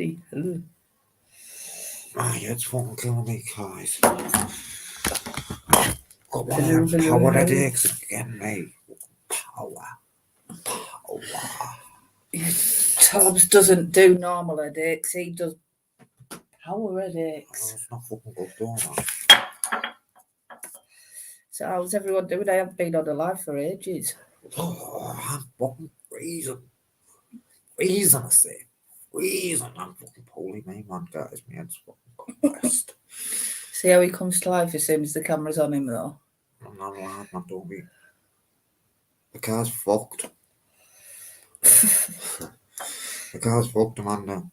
me. Ugh. Ah, yeah, it's fucking killing me, guys. Got one of them power headaches again, mate. Power. Tobbs doesn't do normal headaches, he does power headaches. Oh, it's not fucking good, don't I? So how's everyone doing? I haven't been on a live for ages. Oh, I'm fucking freezing. Freezing, I say. Freezing. I'm fucking poorly, mate, man, guys. My head's fucking compressed. See how he comes to life as soon as the camera's on him, though? I'm not allowed, man, don't be. The car's fucked. The car's fucked, man, now.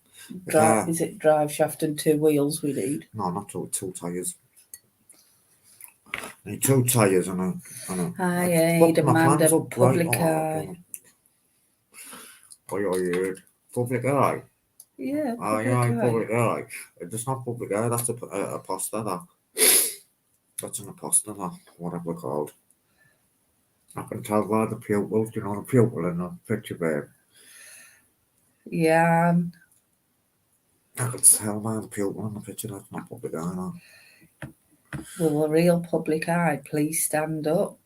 Is it drive shaft and 2 wheels we need? No, not two tyres. I need 2 tyres and a I demand a public eye. Oh, yeah, public eye. Yeah, public eye. It's not public eye, that's a poster, that. That's an imposter, that, whatever it's called. I can tell by the pupils, you know, the pupil in the picture, babe. Yeah. I can tell by the pupil in the picture that's not public eye, no. Will a real public eye please stand up?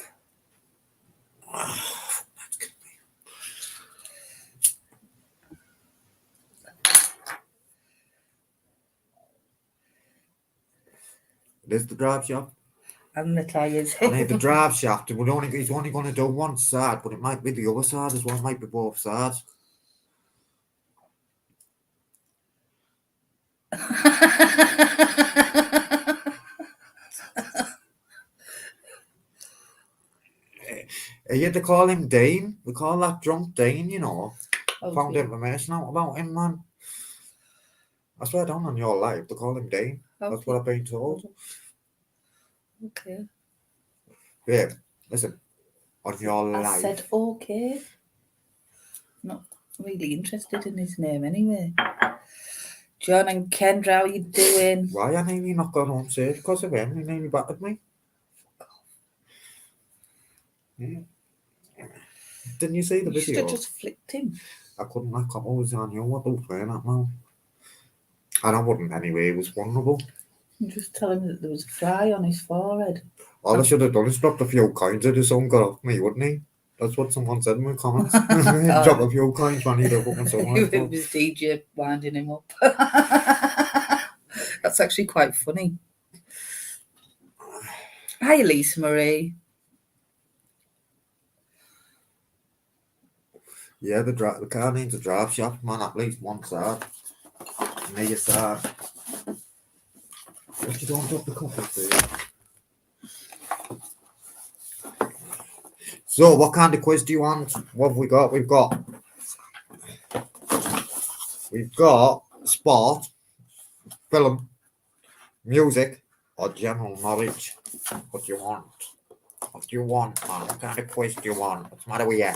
That's good. There's the drive shaft. And the tyres. I need the drive shaft. He's only going to do one side, but it might be the other side as well. It might be both sides. You had to call him Dane. We call that drunk Dane, you know. Okay. Found information out about him, man. I swear down on your life, they call him Dane. Okay. That's what I've been told. Okay. Babe, listen. On your life. I said okay. Not really interested in his name anyway. John and Kendra, how you doing? Why I nearly not got home safe because of him. He nearly battered me. Yeah. Didn't you see the video? You should have just flicked him. I couldn't. I was on you. What about playing that now? And I wouldn't anyway. It was vulnerable. Just tell him that there was a fly on his forehead. All I should have done is dropped a few coins at his son got off me, wouldn't he? That's what someone said in my comments. Drop a few coins when he'd have fucking someone. It was DJ winding him up. That's actually quite funny. Hi, Lisa Marie. Yeah, the car needs a drive shaft, man, at least one side. Near side. If you don't drop the coffee, please. So, what kind of quiz do you want? What have we got? We've got sport, film, music, or general knowledge. What do you want? What do you want, man? What kind of quiz do you want? What's the matter with you?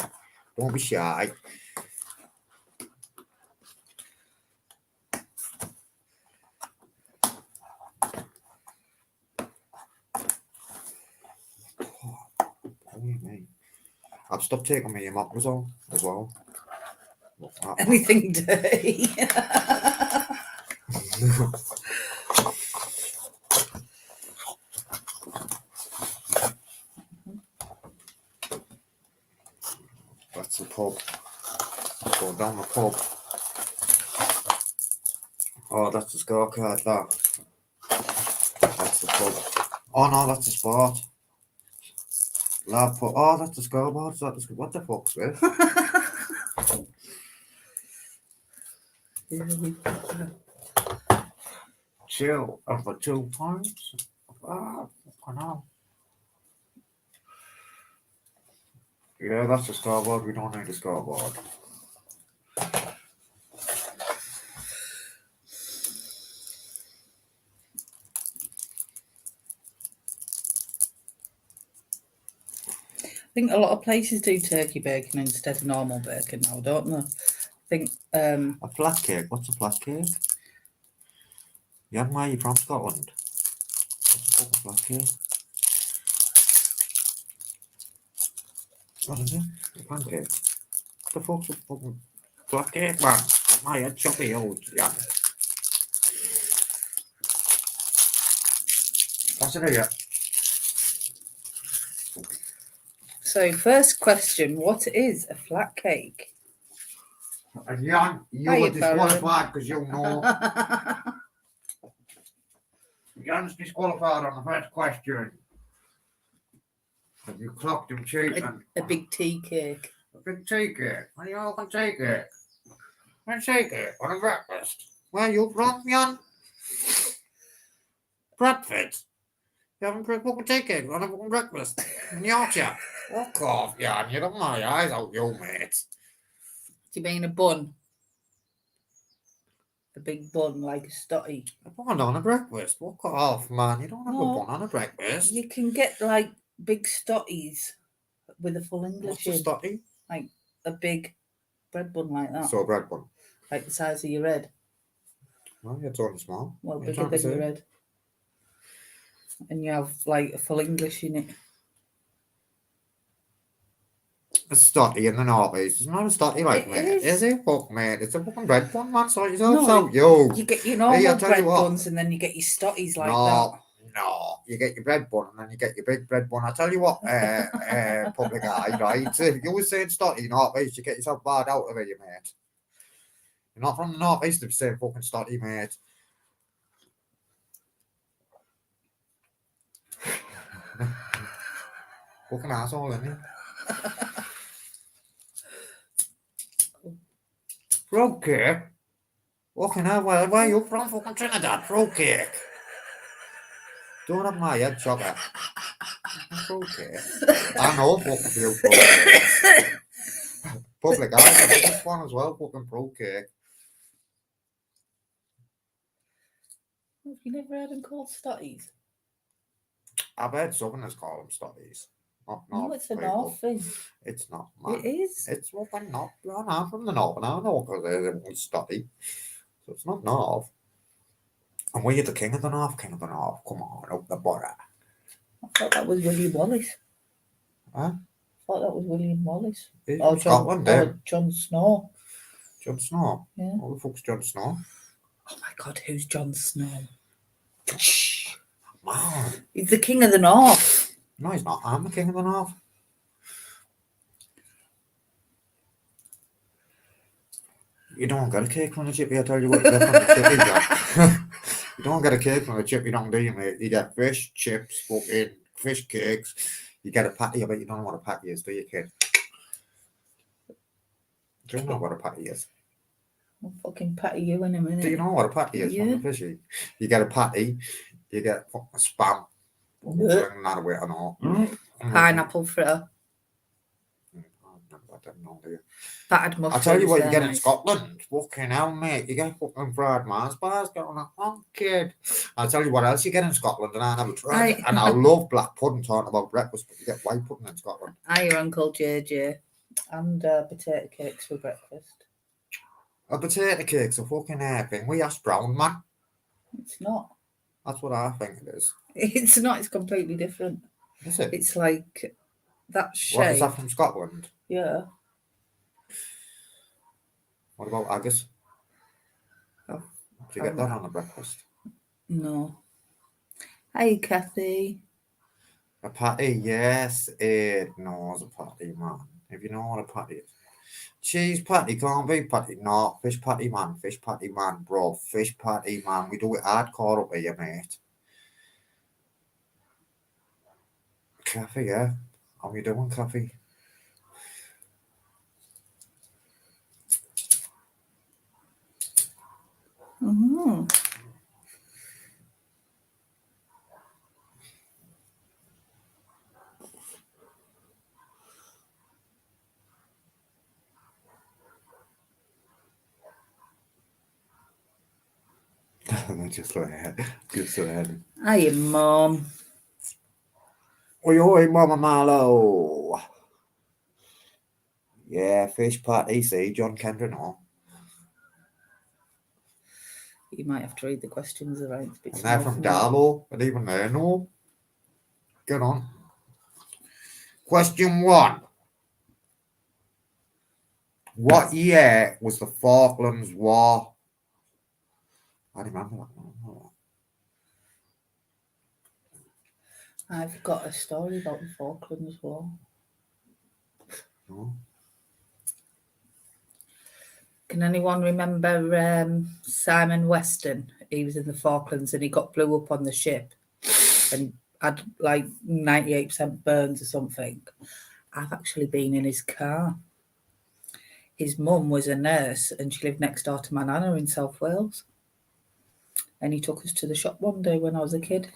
Don't be shy. I've stopped taking my omeprazole as well. Anything dirty? That's the pub. Go down the pub. Oh, that's the scorecard, that. That's the pub. Oh no, that's the sport. Lab pub. Oh, that's the scoreboard. What the fuck's this? Chill for 2 points. Ah, I know. Yeah, that's the scoreboard. We don't need a scoreboard. I think a lot of places do turkey bacon instead of normal bacon now, don't they? I think a flat cake. What's a flat cake? Yeah, where are you from? Scotland? What's a flat cake? What is it? A pancake. What the fuck's a fucking flat cake, man? My head choppy old. Yeah. Nice to hear. So, first question: what is a flat cake? And Jan, you Hiya, were disqualified because you know. Jan's disqualified on the first question. Have you clocked him cheating? A big tea cake. A big tea cake. What are you all going to take it? Let's take it on a breakfast. Where you from, Jan? Bradford. You haven't fucking tea cake on a fucking breakfast in Yorkshire. Fuck off, Jan. You don't my eyes out, you mate. Do you mean a bun? A big bun like a stotty? A bun on a breakfast. Fuck off, man. You don't have No. a bun on a breakfast. You can get like big stotties with a full English What's a in. stotty? Like a big bread bun like that. So a bread bun. Like the size of your head. Well, you're talking small. Well, What are you bigger trying to than your say? head. And you have like a full English in it. A stotty in the northeast. It's not a stotty like It mate. is. It? Fuck mate. It's a fucking bread bun, man. Sort yourself No, out, yo. You get your Hey, I normal tell you bread what. buns and then you get your stotties like No. You get your bread bun and then you get your big bread bun. I tell you what, public eye, right? If you always saying stotty northeast, you get yourself barred out of it, you mate. You're not from the northeast to be saying fucking stotty, mate. Fucking asshole, isn't he? Frog cake? Fucking hell, where are you from? Fucking Trinidad, frog cake. Don't have my head, chopper. Frog cake. I know fucking few frog cakes. Public eye, I think this one as well, fucking frog cake. that. You never had them called stotties? I've heard Southerners call them stotties. Not No, North it's a people. north thing. It's not, man. It is. It's fucking not. I'm from the north, and I know because they're stotty. So it's not north. And we're the king of the north, king of the north. Come on, up the border. I thought that was William Wallace. Huh? I thought that was William Wallace. He's Or from Scotland, then. John Snow. Jon Snow. Yeah. What the fuck's Jon Snow? Oh my God, who's John Snow? Man. He's the king of the north. No, he's not. I'm the king of the north. You don't get a cake from the chippy, I tell you what, you get from the chippy, Jack. You don't get a cake from the chippy, don't do you, mate? You get fish, chips, fucking fish cakes. You get a patty, I bet you don't know what a patty is, do you, kid? Do you know what a patty is? I'll fucking patty you in a minute. Do you know what a patty is from the fishy? You get a patty, you get fucking spam. Yeah. Not a way I know. Pineapple fritter. I don't know, do you? Battered mushrooms. I'll tell you what you they're get in nice. Scotland. Fucking hell, mate. You get fucking fried Mars bars. Get on that kid. I'll tell you what else you get in Scotland, and I never tried it. And I love black pudding, talking about breakfast, but you get white pudding in Scotland. Your Uncle JJ. And potato cakes for breakfast. A potato cake's a fucking thing. We ash brown, man. It's not. That's what I think it is. It's not. It's completely different. Is it? It's like that shape. What, is that from Scotland? Yeah. What about haggis? Oh, Do you get that on the breakfast? No. Hey, Kathy. A patty, yes, it knows a patty, man. If you know what a patty is. Cheese patty can't be patty. No, fish patty, man. Fish patty, man, bro. Fish patty, man. We do it hardcore up here, mate. Coffee, yeah. How you doing, coffee? Mm-hmm. Just so ahead. Hiya, Mum. Oi, oi, Mama Marlowe. Yeah, fish patty, see, John Kendra, no. You might have to read the questions around. And they're from Darlow, and even they know. Get on. Question 1. What year was the Falklands War? I remember that one. I've got a story about the Falklands War. No? Can anyone remember Simon Weston? He was in the Falklands and he got blew up on the ship and had like 98% burns or something. I've actually been in his car. His mum was a nurse and she lived next door to my nana in South Wales. And he took us to the shop one day when I was a kid.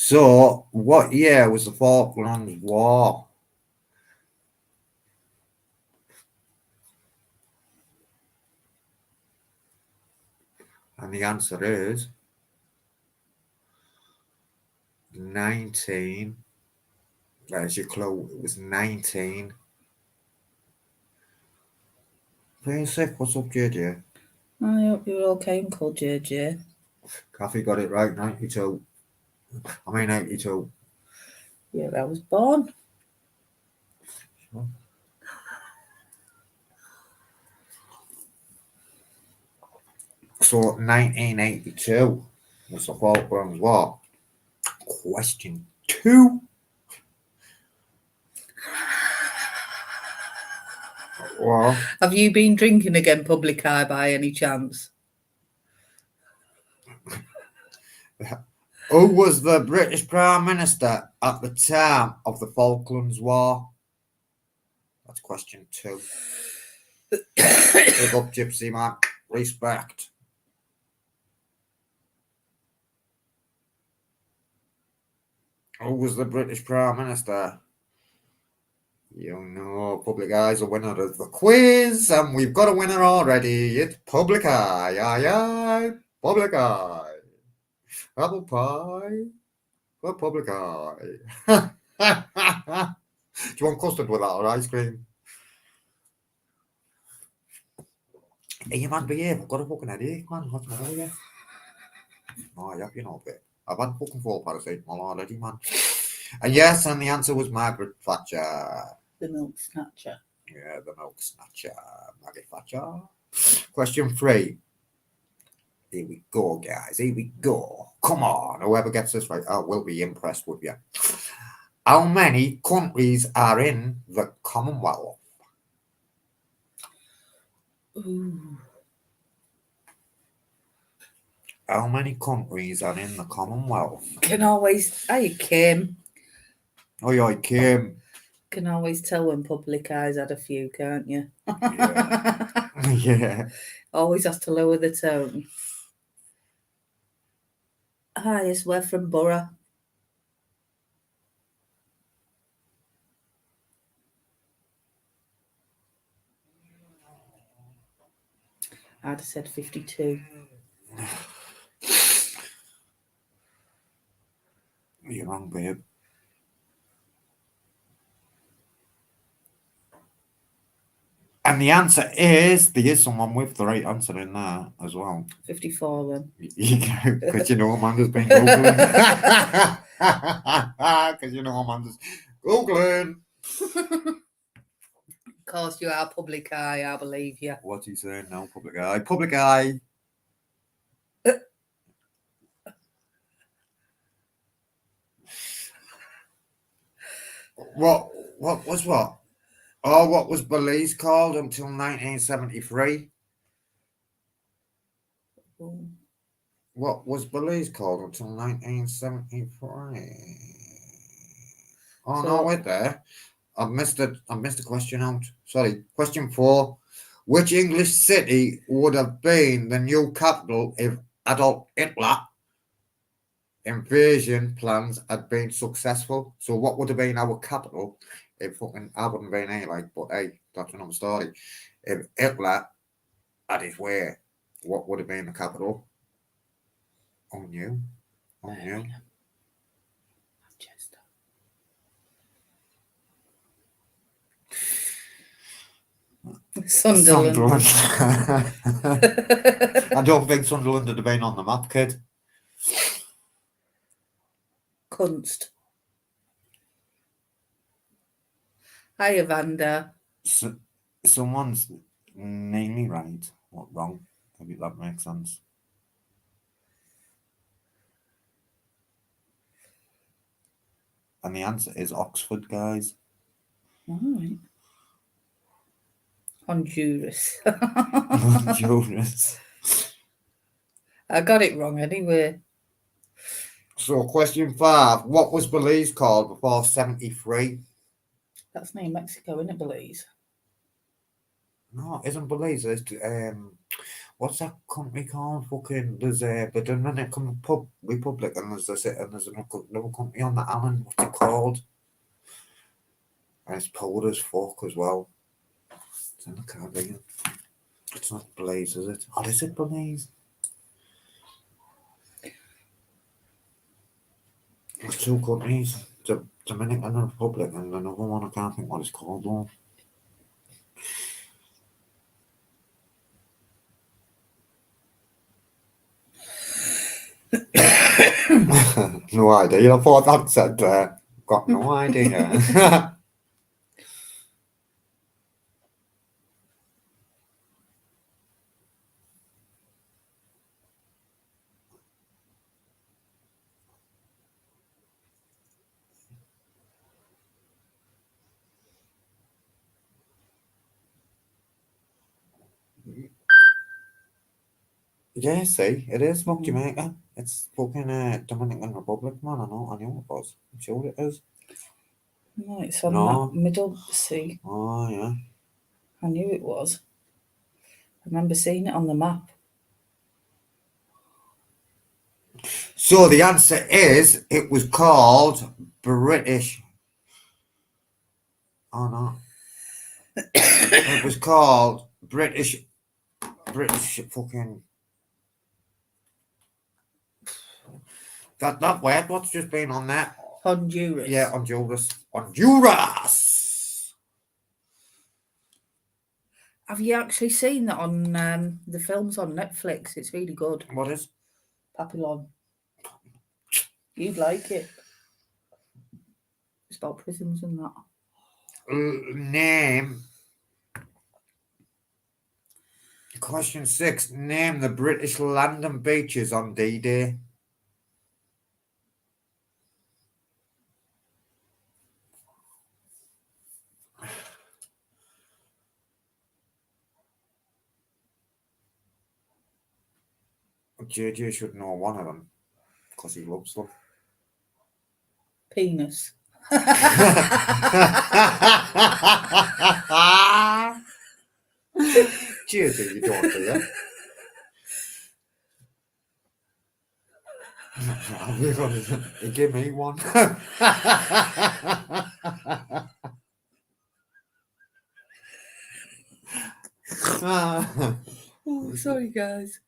So, what year was the Falklands War? And the answer is 19. There's your clue. It was 19. Playing sick. What's up, JJ? I hope you're okay, Uncle JJ. Kathy got it right. 92. 82. Yeah, I was born. So 1982 was the Falklands War. Question 2. Well, Have you been drinking again, public eye, by any chance? who was the British Prime Minister at the time of the Falklands War? That's question 2. Big up, Gypsy man. Respect. Who was the British Prime Minister? You know, Public Eye's a winner of the quiz, and we've got a winner already. It's Public Eye. Aye, aye. Public Eye. Apple pie. For Public Eye. Do you want custard with that or ice cream? Hey, man, behave. I've got a fucking headache, man. What's wrong with you? Oh, yeah, you know, babe. I've had fucking 4 paracetamol already, man. And yes, and the answer was Margaret Thatcher. The milk snatcher. Yeah, the milk snatcher. Margaret Thatcher. Question 3. Here we go, guys. Here we go. Come on. Whoever gets this right, I will be impressed with you. How many countries are in the Commonwealth? Ooh. How many countries are in the Commonwealth? Can always... Hi, Kim. Oh, yeah, Kim. Can always tell when public eyes had a few, can't you? Yeah. Yeah. Always has to lower the tone. Hi, yes, we're from Borough. I'd have said 52. You're wrong, babe. And the answer is, there is someone with the right answer in there as well. 54 then. Because you know Amanda's been Googling. Because you know Amanda's Googling. Of course you are public eye, I believe you. What's he saying now, Public Eye? Public Eye. What was what? Oh, what was Belize called until 1973? What was Belize called until 1973? Oh, no, wait there. I missed a question out. Sorry. Question 4. Which English city would have been the new capital if Adolf Hitler invasion plans had been successful? So what would have been our capital if fucking I wouldn't have been here, like, but hey, that's another story. If Hitler had his way, what would have been the capital? Oh, new. Oh, new. Sunderland. I don't think Sunderland would have been on the map, kid. Kunst. Hi, Vanda. Someone's nearly right. What wrong? Maybe that makes sense. And the answer is Oxford, guys. All right. Honduras. Honduras. I got it wrong anyway. So, question 5. What was Belize called before 73? That's near Mexico, isn't it, Belize? No, it isn't Belize. It's, what's that country called? Fucking, there's the Dominican Republic, and there's another country on the island. What's it called? And it's cold as fuck as well. It's in the Caribbean. It's not Belize, is it? Or is it Belize? There's two countries. The Dominican Republic and another one. I can't think what it's called though. No idea. I thought that said got no idea. Yeah, see, it is fuck Jamaica. It's fucking Dominican Republic, man. I knew it was. I'm sure it is. No, it's on No. that middle sea. Oh yeah. I knew it was. I remember seeing it on the map. So the answer is it was called British. Oh no. It was called British fucking that word. What's just been on that? Honduras. Yeah, Honduras. Honduras. Have you actually seen that on the films on Netflix? It's really good. What is? Papillon. You'd like it. It's about prisons and that. Name. Question 6. Name the British land and beaches on D-Day. JJ should know one of them because he loves them. Penis. JJ, you don't do that. He gave me one. Oh, sorry, guys.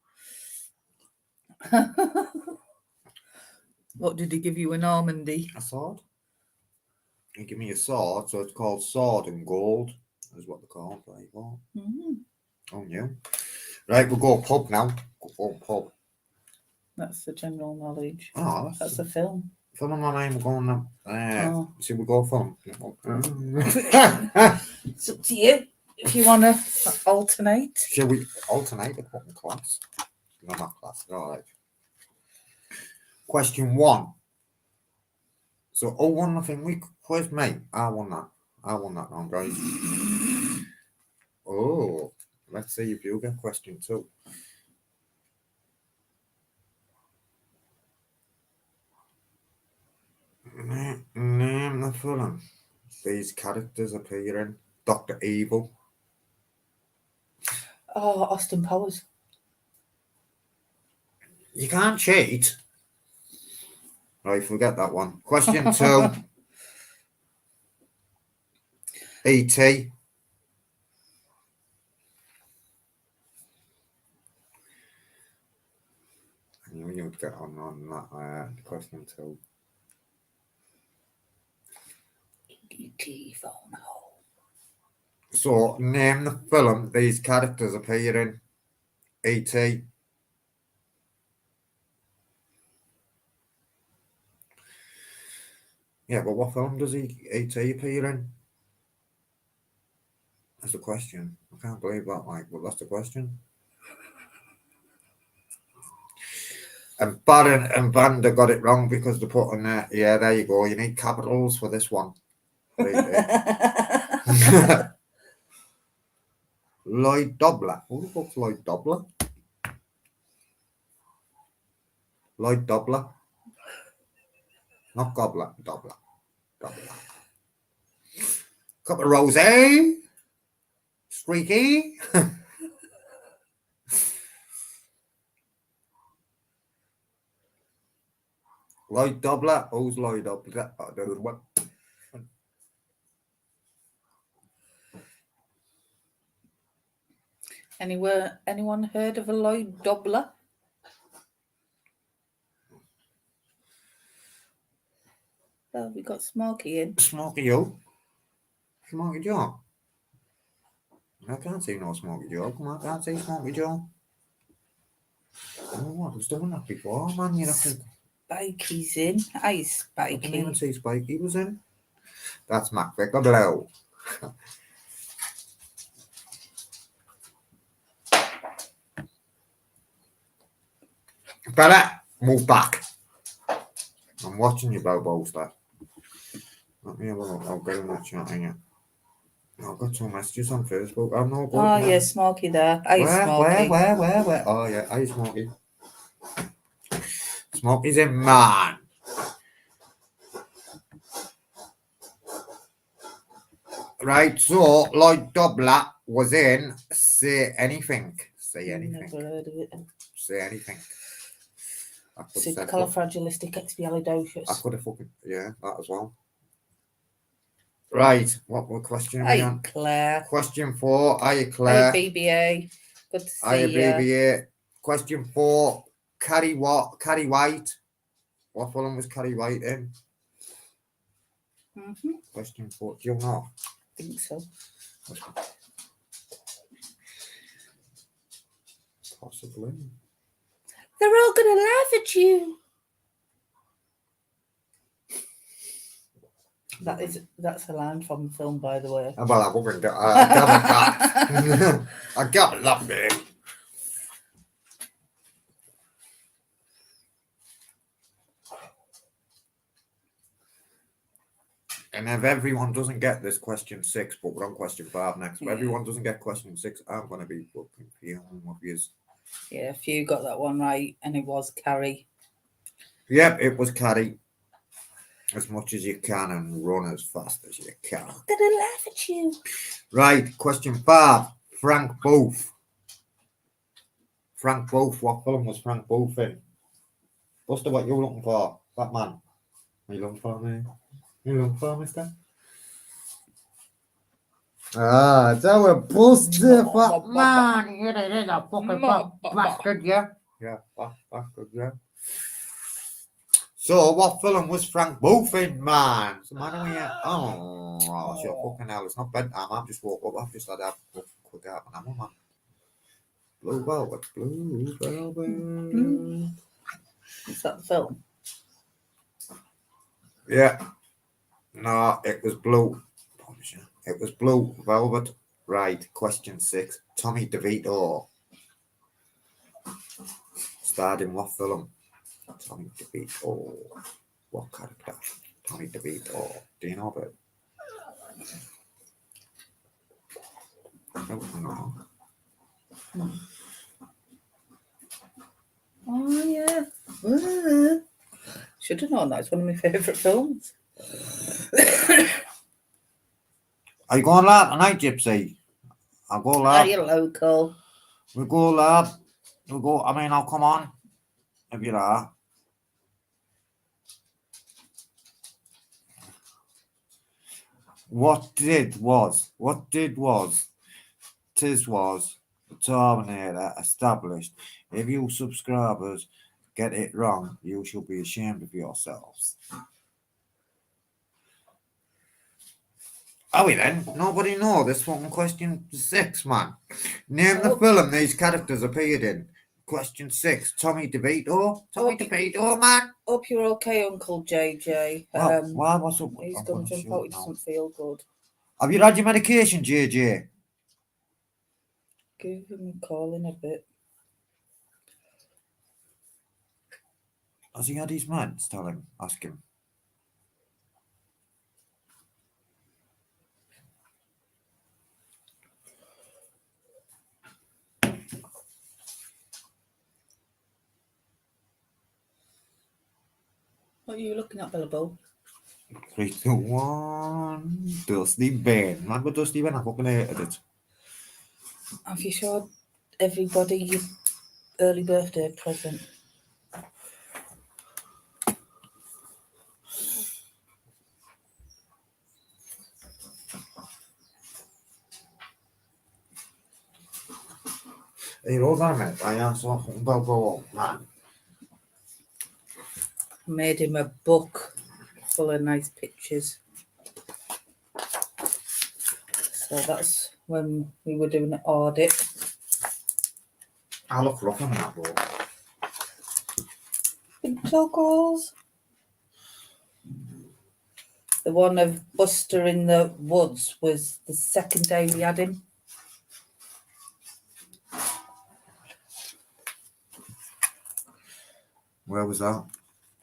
What did he give you? An Normandy? A sword? He gave me a sword, so it's called sword and gold, is what they're called. There you go. Oh, new. Right, we'll go pub now. Go pub. That's the general knowledge. Oh, That's a film. Film on my name, we're going now. See, we go film. It's up to you if you want to alternate. Shall we alternate a fucking class? No, not class. All right. Question 1. So, 0-1 nothing. Where's me? I won that round, guys. Oh, let's see if you get question 2. Name the film these characters appear in. Dr. Evil. Oh, Austin Powers. You can't cheat. Right, forget that one. Question 2. E.T. I knew you would get on that question 2. E.T. phone hole. So, name the film these characters appear in. E.T. Yeah, but what film does E.T. appear in? That's the question. I can't believe that, like, but that's the question. And Baron and Vander got it wrong because they put on there. Yeah, there you go. You need capitals for this one. Right there. Lloyd Dobler. Who the fuck's Lloyd Dobler? Lloyd Dobler. Not Gobbler. Dobler. Dobler. Cup of rosé. Streaky. Lloyd Dobler. Who's Lloyd Dobler? Oh, there was one. Anyone heard of a Lloyd Dobler? Well, we got Smoky in. Smoky Joe. Smoky Joe. I can't see no Smoky Joe. Come on, I can't see Smoky Joe. Oh, I was doing that before, man. You have to. Spikey's in. Hi, I didn't even Spikey. see Spikey was in. That's Mac Vicker Blow. Fella, move back. I'm watching you, Bobo stuff. Let me have a look. I'll get in that chat in you. I've got some messages on Facebook. I'm not good. Oh, yeah, Smoky there. Hi, Smoky. Where? Oh, yeah. Hi, Smoky. Smoky's in, man. Right, so Lloyd Dobler was in Say Anything. Say Anything. Never heard of it. Say Anything. Supercalifragilisticexpialidocious. I could have fucking, yeah, that as well. Right, what question are we Hi, on? Claire. Question 4. Hiya, Hey, Claire. BBA. Good to see Hiya, you. BBA. Question 4. Carrie White. What film was Carrie White in? Mm-hmm. Question 4. Do you know? I think so. Possibly. They're all going to laugh at you. That's a line from the film, by the way. Well, I wouldn't. I got love it. And if everyone doesn't get this question 6, but we're on question 5 next. If everyone doesn't get question 6, I'm going to be fucking feeling obvious. Yeah, a few got that one right, and it was Carrie. Yep, it was Carrie. As much as you can and run as fast as you can. They're going to laugh at you. Right, question 5. Frank Booth. Frank Booth, what film was Frank Booth in? Buster, what you looking for? Batman. Are you looking for me? You looking for mister? Ah, it's our Buster, Batman. You're a fucking bastard, yeah? Yeah, bastard, yeah. So, what film was Frank Booth in, man? What's the matter with you? Oh, shit, fucking hell. It's not bedtime. I've just woke up. I've just had a quick out an ammo, man. Blue Velvet. Blue Velvet. Is that the film? Yeah. No, it was Blue. It was Blue Velvet. Right, question 6. Tommy DeVito. Starred in what film? Tommy DeVito. What character? Tommy DeVito. Do you know about it? I don't know. Oh, yeah. Should have known that. It's one of my favourite films. Are you going lab tonight, Gypsy? I'll go Are lab. you local? We go lab. We go. I mean, I'll come on if you are. What did was the Terminator established. If you subscribers get it wrong, you shall be ashamed of yourselves. Are we then? Nobody know this fucking question 6, man. Name the film these characters appeared in. Question 6. Tommy DeVito. Tommy DeVito, man. Hope you're okay, Uncle JJ. Why? What's up? He's going to jump out. He doesn't feel good. Have you had your medication, JJ? Give him a call in a bit. Has he had his meds? Tell him. Ask him. What are you looking at, Billabo? 3, 2, 1. Dusty Ben. Remember Dusty Ben? I fucking hated it. Have you showed everybody your early birthday present? Hey, hold on a minute. I am so fucking go man. I made him a book full of nice pictures. So that's when we were doing an audit. I look rough on that book. Big chocos. The one of Buster in the woods was the second day we had him. Where was that?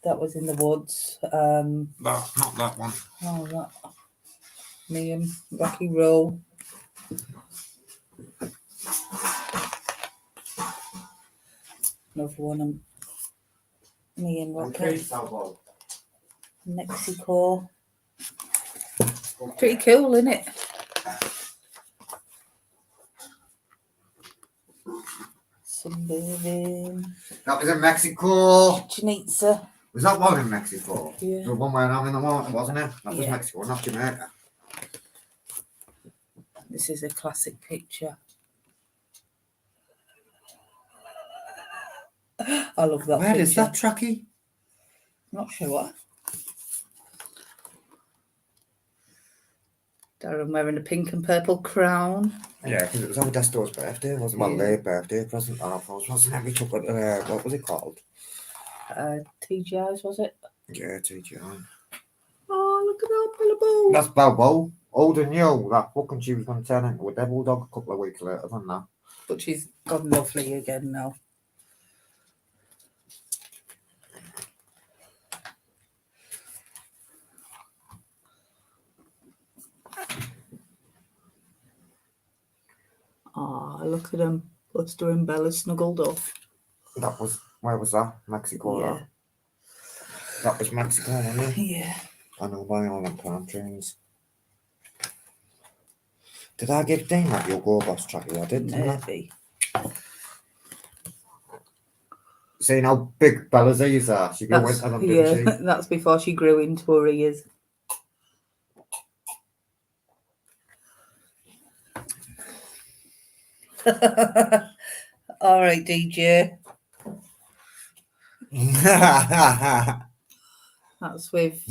That was in the woods. No, not that one. Oh, that. Me and Rocky Roll. Another one of me and Rocky. Mexico. Pretty cool, isn't it? Sunbathing. That was in Mexico. Chinitza. Was that one in Mexico? Yeah. The one where I'm in the water, wasn't it? That was Yeah. Mexico, not Jamaica. This is a classic picture. I love that Where picture. is that tracky? Not sure. Darren wearing a pink and purple crown. Yeah, because it was on Desto's birthday, wasn't it? Well, their birthday present. And I thought, wasn't it? We took it, what was it called? TGI's, was it? Yeah, TGI. Oh, look at that, Billabo. That's Balbo. Older than you. That fucking she was going to turn into a devil dog a couple of weeks later than that. But she's gone lovely again now. Oh, look at them. Buster and Bella snuggled up. That was, where was that? Mexico, Yeah. That was Mexico, wasn't it? Yeah. I know by all them palm trees. Did I give Dean that your Go Boss tracky? I did, didn't I? Maybe. Seeing how big Bella's ears are, she go with them, didn't she? That's before she grew into her ears. All right, DJ. That's with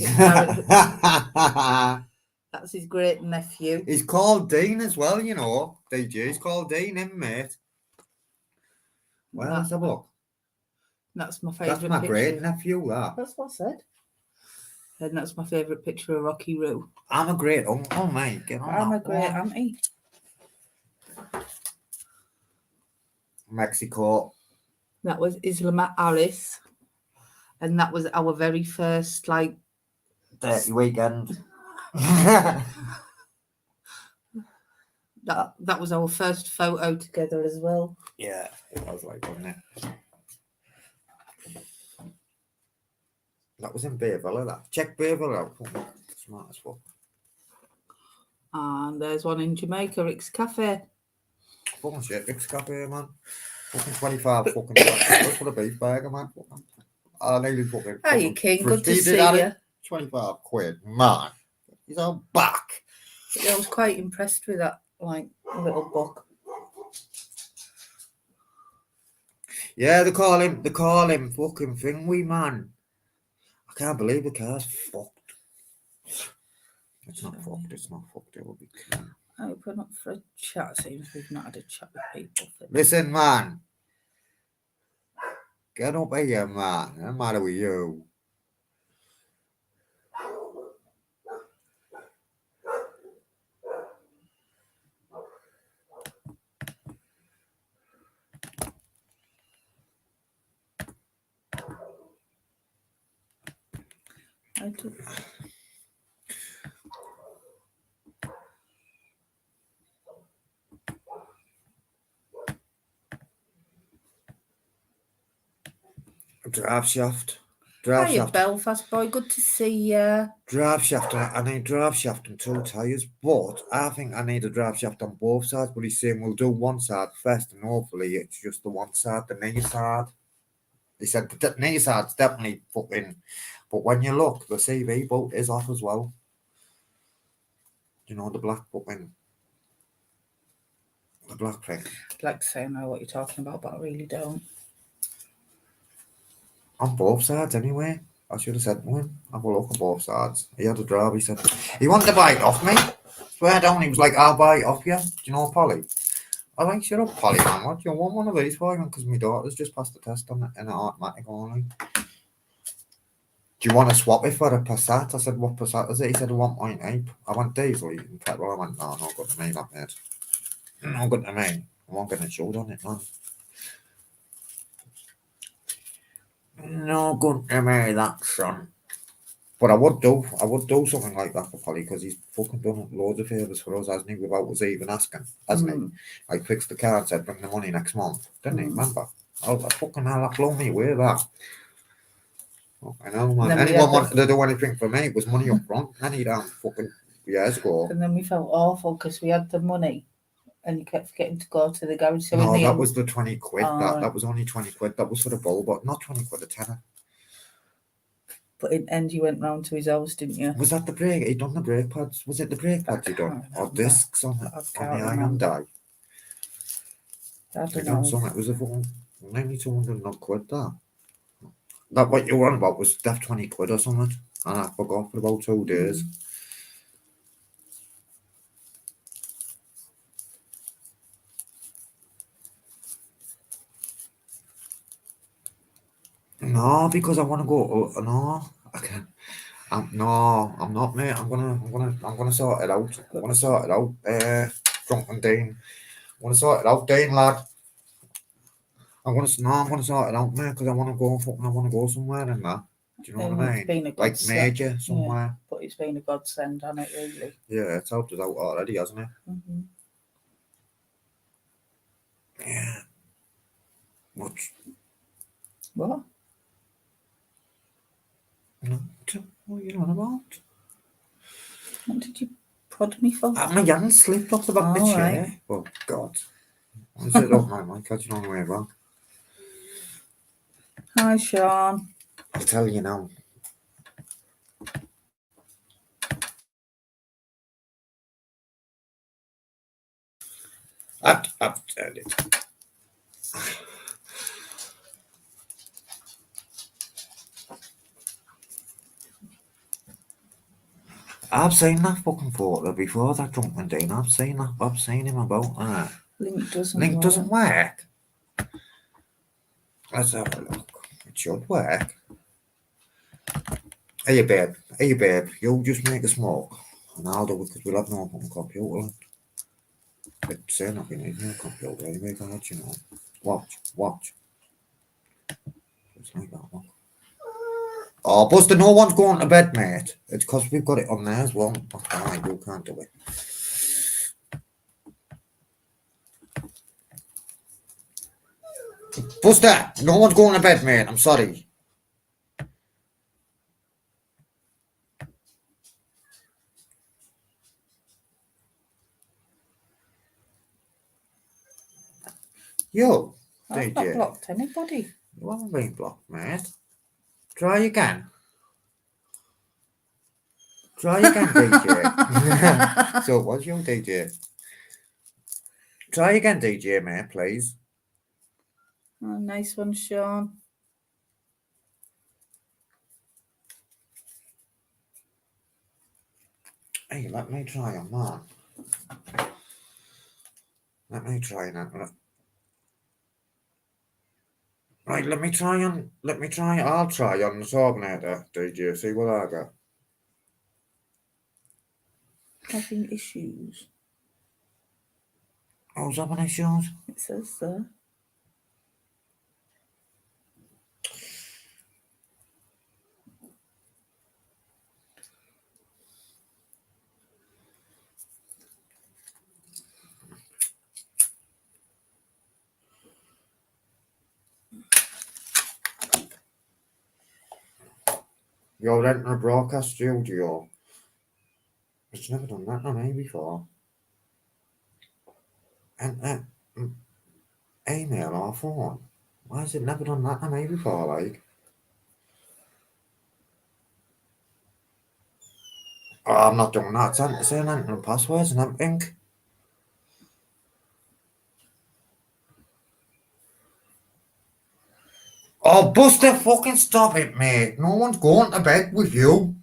that's his great nephew. He's called Dean as well, you know. DJ, he's called Dean, him, mate. Well, let's have a look. That's my favourite That's my picture. great nephew, that. That's what I said. And that's my favourite picture of Rocky Roo. I'm a great uncle, mate. Get on I'm that a great one. auntie. Mexico. That was Isla Alice. And that was our very first, like... Dirty weekend. That was our first photo together as well. Yeah, it was like, wasn't it? That was in Bayville, that. Check Bayville out. Smart as fuck. And there's one in Jamaica, Rick's Cafe. Fucking shit, Rick's Cafe, man. Fucking 25 fucking $20 for a beef burger, man. I nearly fucking. Hiya, King. Good to 50 see did that you. in 25 quid, man. He's on back. Yeah, I was quite impressed with that, like, little book. Yeah, they call him fucking thingy, man. I can't believe the car's fucked. It's not fucked, it will be clean. I open up for a chat. Seems we've not had a chat with people. Listen, man. Get up here, man. What's the matter with you? I do. Drive shaft. Hiya, Belfast boy. Good to see you. Drive shaft. I need drive shaft and 2 tyres, but I think I need a drive shaft on both sides. But he's saying we'll do one side first, and hopefully it's just the one side, the knee side. He said the knee side's definitely fucking. But when you look, the CV bolt is off as well. You know, the black fucking. The black thing. I'd like to say I know what you're talking about, but I really don't. On both sides, anyway. I should have said to him, have a look on both sides. He had a drive, he said, he wanted to buy it off me. Swear down, he was like, I'll buy it off you. Do you know Polly? I think, shut up, Polly, man. What do you want one of these for? Because my daughter's just passed the test on it in an automatic only. Do you want to swap it for a Passat? I said, what Passat is it? He said, 1.8. I went diesel and petrol. I went, no, good to me, that mate. No good to me. I won't get insured on it, man. No good to me, that son. But I would do something like that for Polly because he's fucking done loads of favours for us, hasn't he, without us even asking, hasn't he? Like fixed the car and said bring the money next month, didn't he? Remember? Oh, that fucking hell, that blew me away, that. I know, man. Anyone wanted to do anything for me, it was money up front. Any damn fucking years ago. And then we felt awful because we had the money and you kept forgetting to go to the garage. So no, that was the 20 quid. That was only 20 quid. That was for the bowl, but not 20 quid a tenner. But in the end, you went round to his house, didn't you? Was that the brake? He'd done the brake pads. Was it the brake pads he done? Or discs on the Hyundai? I don't know. Something. It was a fucking nearly 200 odd quid, that. That what you were on about was def 20 quid or something. And I forgot for about 2 days. No, because I want to go. No, I can't. No, I'm not, mate. I'm gonna sort it out. I'm gonna sort it out. Drunken Dean. I'm gonna sort it out, Dean, lad. I'm gonna sort it out, mate, because I want to go somewhere in that. Do you know what I mean? Like major somewhere. Yeah, but it's been a godsend, hasn't it, really? Yeah, it's helped us out already, hasn't it? Mm-hmm. Yeah. What? What? No, what are you on about? What did you prod me for? My hand slipped off the back of the chair. Right. Oh, God. Is it off my mic? Catching on the way back. Hi, Sean. I'll tell you now. I've turned it. I've seen that fucking photo before, that Drunken Dean. I've seen him about. Link doesn't work. Let's have a look. It should work. Hey, babe. You just make a smoke. And I'll do it because we'll have no fucking computer. It's saying that we need no computer anyway, guys, you know. Watch. Just like that one. Oh, Buster, no one's going to bed, mate. It's because we've got it on there as well. Oh, you can't do it. Buster, no one's going to bed, mate. I'm sorry. Yo, I've not blocked anybody. You haven't been blocked, mate. Try again. DJ. So, what's your DJ? Try again, DJ, mate, please. Oh, nice one, Sean. Hey, let me try on that. Let me try that. Right, I'll try on the Terminator, DJ, see what I got. Having issues. Oh, is having issues? It says so. You're renting a broadcast studio. It's never done that on me before. And email or phone. Why has it never done that on me before, like? Oh, I'm not doing that. It's saying entering passwords and everything. Oh, Buster, fucking stop it, mate. No one's going to bed with you.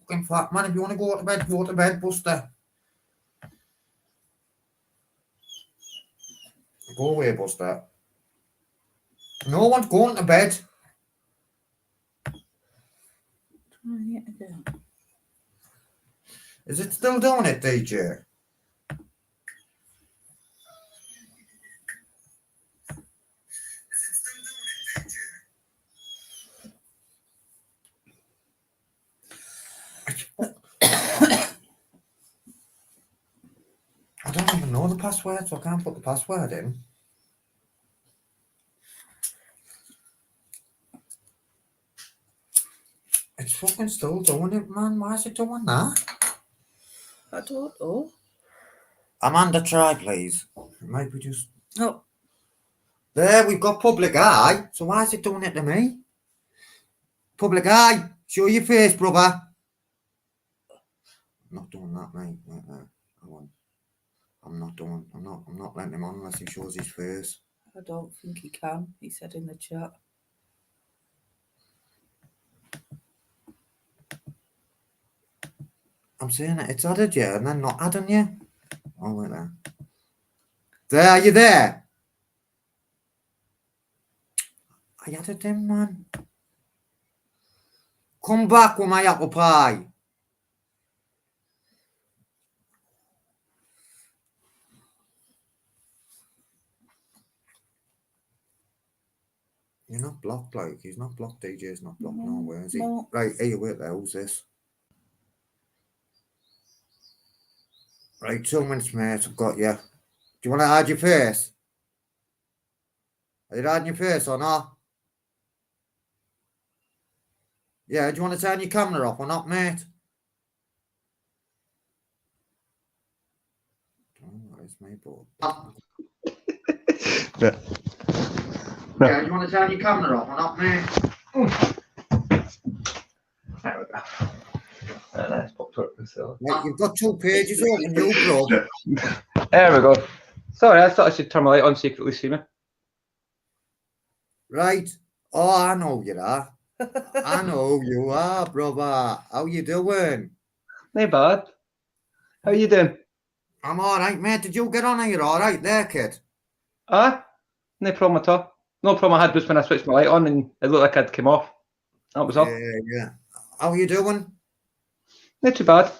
Fucking fat man, if you want to go to bed, Buster. Go away, Buster. No one's going to bed. Is it still doing it, DJ? I don't even know the password, so I can't put the password in. It's fucking still doing it, man. Why is it doing that? I don't know. Amanda, try, please. Maybe just... Oh, There, we've got public eye. So why is it doing it to me? Public eye. Show your face, brother. I'm not doing that, mate. I'm not letting him on unless he shows his face. I don't think he can. He said in the chat. I'm saying it. It's added you and then not adding you. Oh, wait there. There, you there? I added him, man. Come back with my apple pie. You're not blocked, like. He's not blocked. DJ's not blocked. No, where is he? No. Right, hey, wait there. Who's this? Right, 2 minutes, mate. I've got you. Do you want to hide your face? Are you hiding your face or not? Yeah, do you want to turn your camera off or not, mate? Oh, it's me, bro. Yeah. Yeah, do you want to turn your camera off or not, mate? There we go. That's popped up so. Right, you've got 2 pages open, you, bro. There we go. Sorry, I thought I should turn my light on so you could really see me. Right. Oh, I know you are. I know you are, brother. How you doing? No bad. How you doing? I'm all right, mate. Did you get on here all right there, kid? No problem at all. No problem I had was when I switched my light on and it looked like I'd come off. That was all. Yeah. How you doing? Not too bad.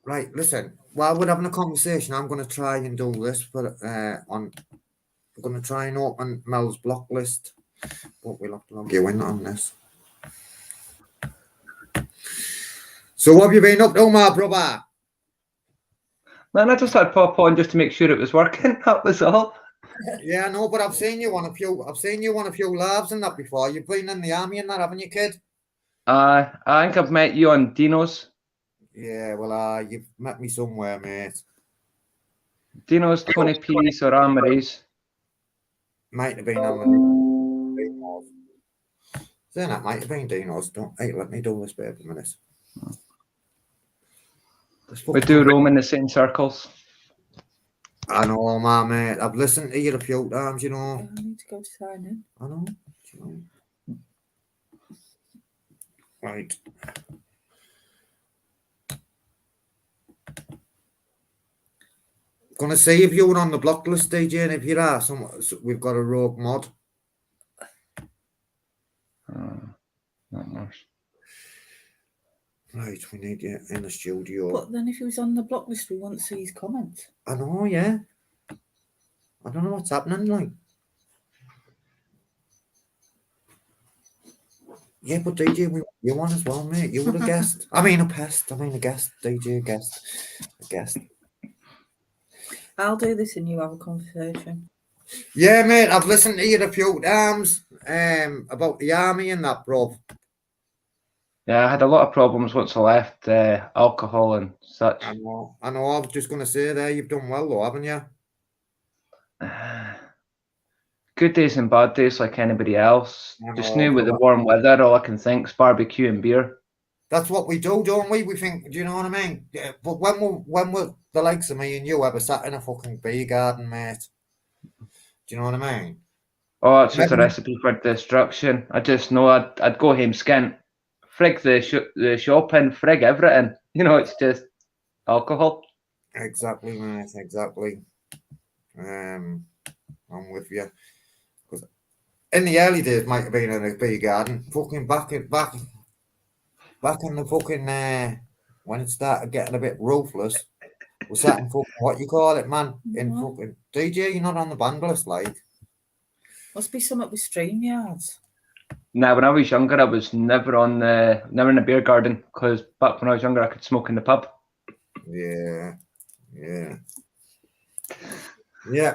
Right, listen. While we're having a conversation, I'm going to try and do this I'm going to try and open Mel's block list, but we'll have to log you in on this. So what have you been up to, my brother? Man, I just had to pop on just to make sure it was working. That was all. Yeah, I know, but I've seen you on a few lives and that before. You've been in the army and that, haven't you, kid? I think I've met you on Dino's. Yeah, well, you've met me somewhere, mate. Dino's, Tony P's or Anne-Marie's. Might have been on Dino's. Saying that might have been Dino's. Hey, let me do this bit for a minute. We do roam in the same circles. I know, my mate. I've listened to you a few times, you know. I need to go to sign in. I know. Right. Gonna see if you're on the block list, DJ, and if you are, we've got a rogue mod. Not much. Right, we need you in the studio. But then if he was on the block list, we won't see his comments. I know, yeah. I don't know what's happening, like. Yeah, but DJ, you want as well, mate. You were a guest. I mean, a guest, DJ, a guest. I'll do this and you have a conversation. Yeah, mate, I've listened to you a few times about the army and that, bro. Yeah, I had a lot of problems once I left alcohol and such. I know. I was just going to say there, you've done well though, haven't you? Good days and bad days like anybody else. I Just know, knew with the brother. warm weather, all I can think is barbecue and beer. That's what we do, don't we? We think, do you know what I mean? Yeah, but when we're the likes of me and you ever sat in a fucking beer garden, mate? Do you know what I mean? Oh, it's just a Maybe. recipe for destruction. I just know I'd go home skint, frig the shopping, frig everything. You know, it's just alcohol. Exactly, mate. Exactly. I'm with you. Because in the early days, might have been in a beer garden. Fucking back in the fucking when it started getting a bit ruthless. We sat in fucking what you call it, man? In fucking DJ, you're not on the band list, like. Must be something with StreamYards. Now, when I was younger, I was never in the beer garden because back when I was younger, I could smoke in the pub. Yeah. Yeah.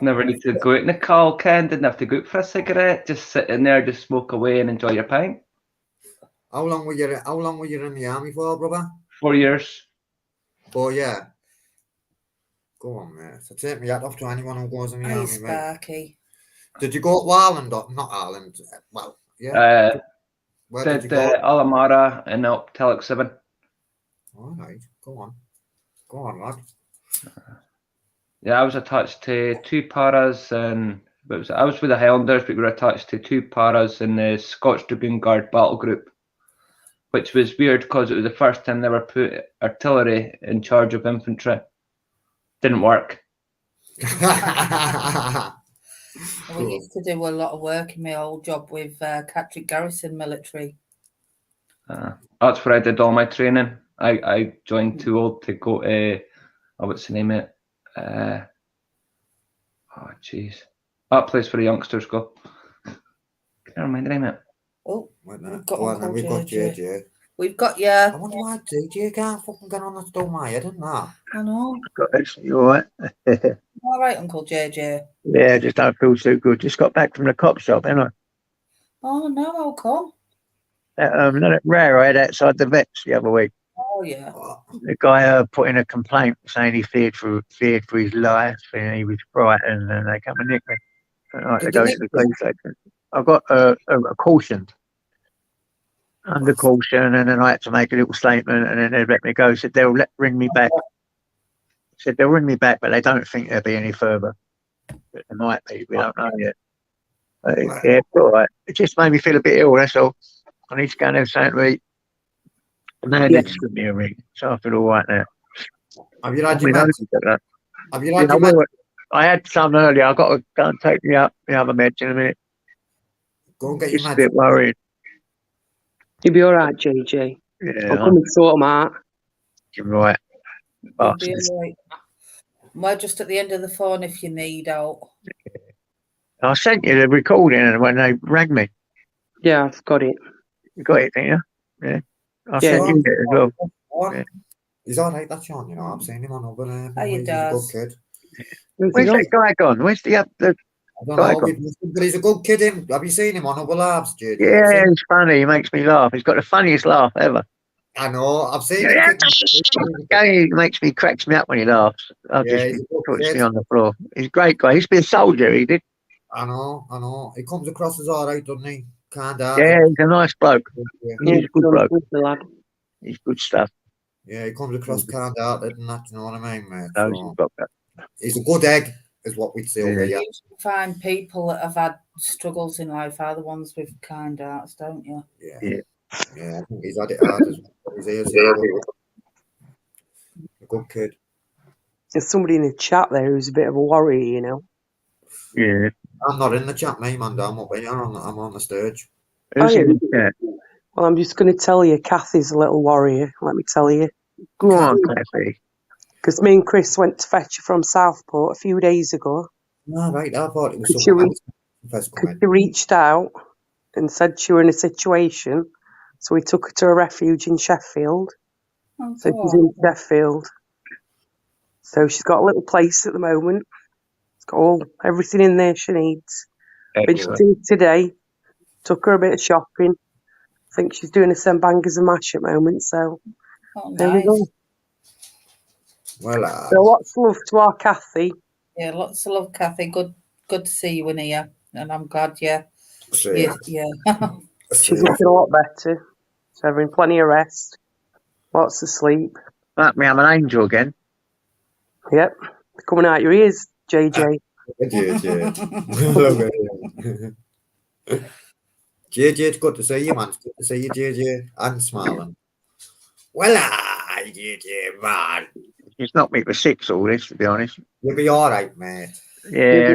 Never need to go out in the cold, Ken. Didn't have to go out for a cigarette. Just sit in there, just smoke away and enjoy your pint. How long were you in the army for, brother? 4 years. Oh yeah. Go on, mate. So take me hat off to anyone who goes in the Hey, army, mate. Sparky. Did you go to Ireland or not Ireland? Well, yeah. Where did you Did go? Alamara and up Telex 7. All right. Go on, lad. Yeah, I was attached to 2 paras and I was with the Highlanders, but we were attached to 2 paras in the Scots Dragoon Guard battle group, which was weird because it was the first time they ever put artillery in charge of infantry. Didn't work. We used to do a lot of work in my old job with Catterick Garrison military. That's where I did all my training. I joined too old to go to, what's the name of it? Oh, jeez. That place where the youngsters go. Can't remember the name of it. Oh, we've got JJ. We've got you. I wonder why DJ can't fucking get on the stone my head, isn't that? I know. You all right? All right, Uncle JJ. Yeah, just don't feel so good. Just got back from the cop shop, haven't I? Oh no, how come? That rare I had outside the vets the other week. Oh yeah. The guy put in a complaint saying he feared for his life and he was frightened and they come and nick me. They go to the police station. I got a caution. Under caution, and then I had to make a little statement, and then they let me go. Said they'll ring me back. Said they'll ring me back, but they don't think there'll be any further. But there might be. We don't know yet. Yeah, it's all right. It just made me feel a bit ill. That's all. I need to go and have something to eat. And they did give me a ring, so I feel all right now. Have you had your meds? Have you had your meds? I had some earlier. I've got to go and take the other meds in a minute. Go and get your Just meds. a bit worried. You'll be all right, JJ. Yeah, I'll come and sort them out. you're right. You'll be all right. We're just at the end of the phone if you need out. I sent you the recording when they rang me. Yeah, I've got it. You got it, didn't you? Yeah. I Yeah. sent you it as well. Yeah. He's all right, that's Sean, you know. I've seen him on over there. How you He's a good does? kid. Where's that guy gone? Where's the I don't Guy know, but he's a good kid. Have you seen him on Other Labs, JJ? Yeah, he's funny. He makes me laugh. He's got the funniest laugh ever. I know. I've seen him. He cracks me up when he laughs. He puts kid. me on the floor. He's a great guy. He used to be a soldier, he did. I know. He comes across as all right, doesn't he? Yeah, he's a nice bloke. Yeah. He's a good bloke. Good lad. He's good stuff. Yeah, he comes across kind-hearted and that, you know what I mean, mate? No, So, he's a good egg, is what we'd say over here. You find people that have had struggles in life are the ones with kind hearts, don't you? Yeah, I think he's had it hard as well. He's a good kid. There's somebody in the chat there who's a bit of a warrior, you know. Yeah. I'm not in the chat, mate, man. I'm up here. I'm on the stage. Who's yeah. in the chat? Well, I'm just going to tell you, Kathy's a little warrior, let me tell you. Go on, Kathy. Because me and Chris went to fetch her from Southport a few days ago. No, right, I thought it was She someone else. She reached out and said she were in a situation, so we took her to a refuge in Sheffield. Oh, So she's in Sheffield. So she's got a little place at the moment. It's got everything in there she needs. Been to today, took her a bit of shopping, think she's doing some bangers and mash at the moment, so Oh, there we go. nice. Well, So lots of love to our Kathy. Yeah, lots of love, Kathy. Good to see you in here, and I'm glad. Yeah. see, Yeah. She's looking a lot better. She's having plenty of rest, lots of sleep. Fuck me, I'm an angel again. Yep, coming out your ears, JJ. Love it. JJ, it's good to see you, man. It's good to see you, JJ, and smiling. Well, JJ, man. It's knocked me for 6, all this, to be honest. You'll be all right, mate. Yeah,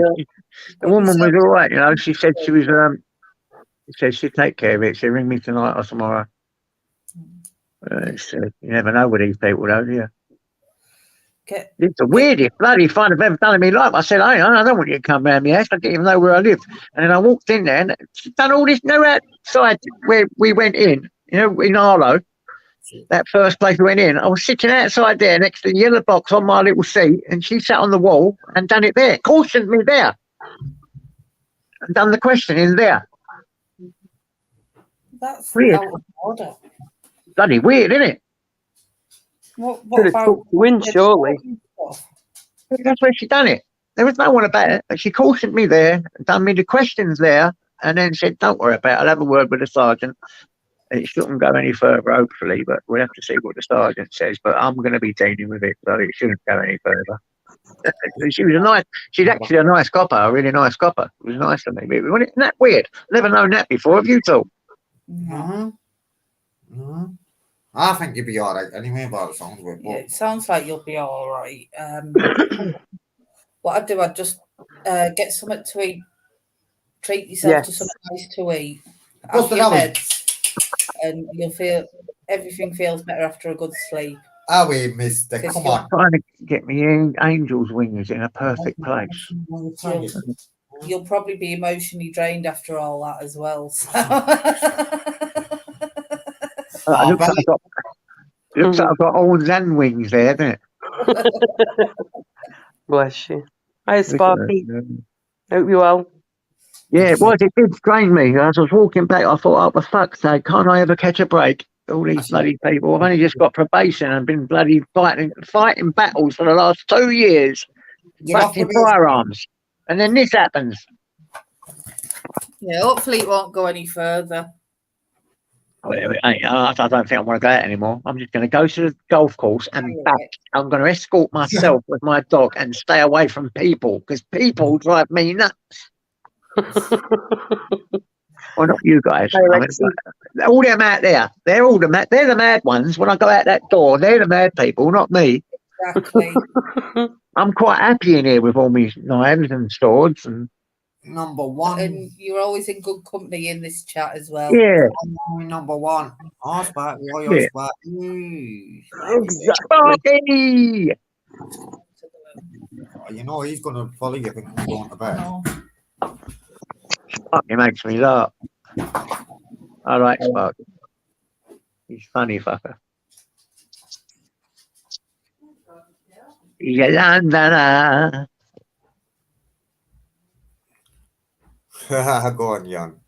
the woman was all right, you know. She said she was, she said she'd take care of it. She'll ring me tonight or tomorrow. You never know with these people, though, do you? It's the weirdest bloody fun I've ever done in my life. I said, I don't want you to come round my house. I didn't even know where I lived. And then I walked in there and she'd done all this, you know, outside where we went in, you know, in Arlo, that first place we went in. I was sitting outside there next to the yellow box on my little seat, and she sat on the wall and done it there, cautioned me there, and done the questioning there. That's Weird. out of order. Bloody weird, isn't it? Should What have about took you in, surely. That's where she done it. There was no one about it. But she cautioned me there, done me the questions there, and then said, don't worry about it. I'll have a word with the sergeant. It shouldn't go any further, hopefully, but we'll have to see what the sergeant says. But I'm going to be dealing with it, so it shouldn't go any further. She's actually a nice copper, a really nice copper. It was nice to me. Isn't that weird? Never known that before. Have you two? No. I think you'll be all right anyway, by the sounds of it. Yeah, it sounds like you'll be all right. What I'd do, I'd just get something to eat, treat yourself to something nice to eat, have your meds, and you'll feel everything feels better after a good sleep. Are we, mister? Come on. Trying to get me angel's wings in a perfect place. You'll probably be emotionally drained after all that as well. So. Looks like I've got horns and wings there, doesn't it? Bless you. Hi, Sparky. Hope you're well. Yeah, it was. It did strain me. As I was walking back, I thought, oh, for fuck's sake, can't I ever catch a break? All these bloody people. I've only just got probation and been bloody fighting battles for the last 2 years. Fucking firearms. And then this happens. Yeah, hopefully it won't go any further. I don't think I want to go out anymore. I'm just going to go to the golf course and back. I'm going to escort myself with my dog and stay away from people because people drive me nuts. Well, not you guys. I mean, all them out there. They're the mad ones. When I go out that door, they're the mad people, not me. Exactly. I'm quite happy in here with all my knives and swords and. Number one. And you're always in good company in this chat as well. Yeah. Number one. Exactly. Sparky! You know, he's going to follow you when you're going to bed. Sparky makes me laugh. I like Sparky. He's funny fucker. He's a Londoner. Go on, Jan.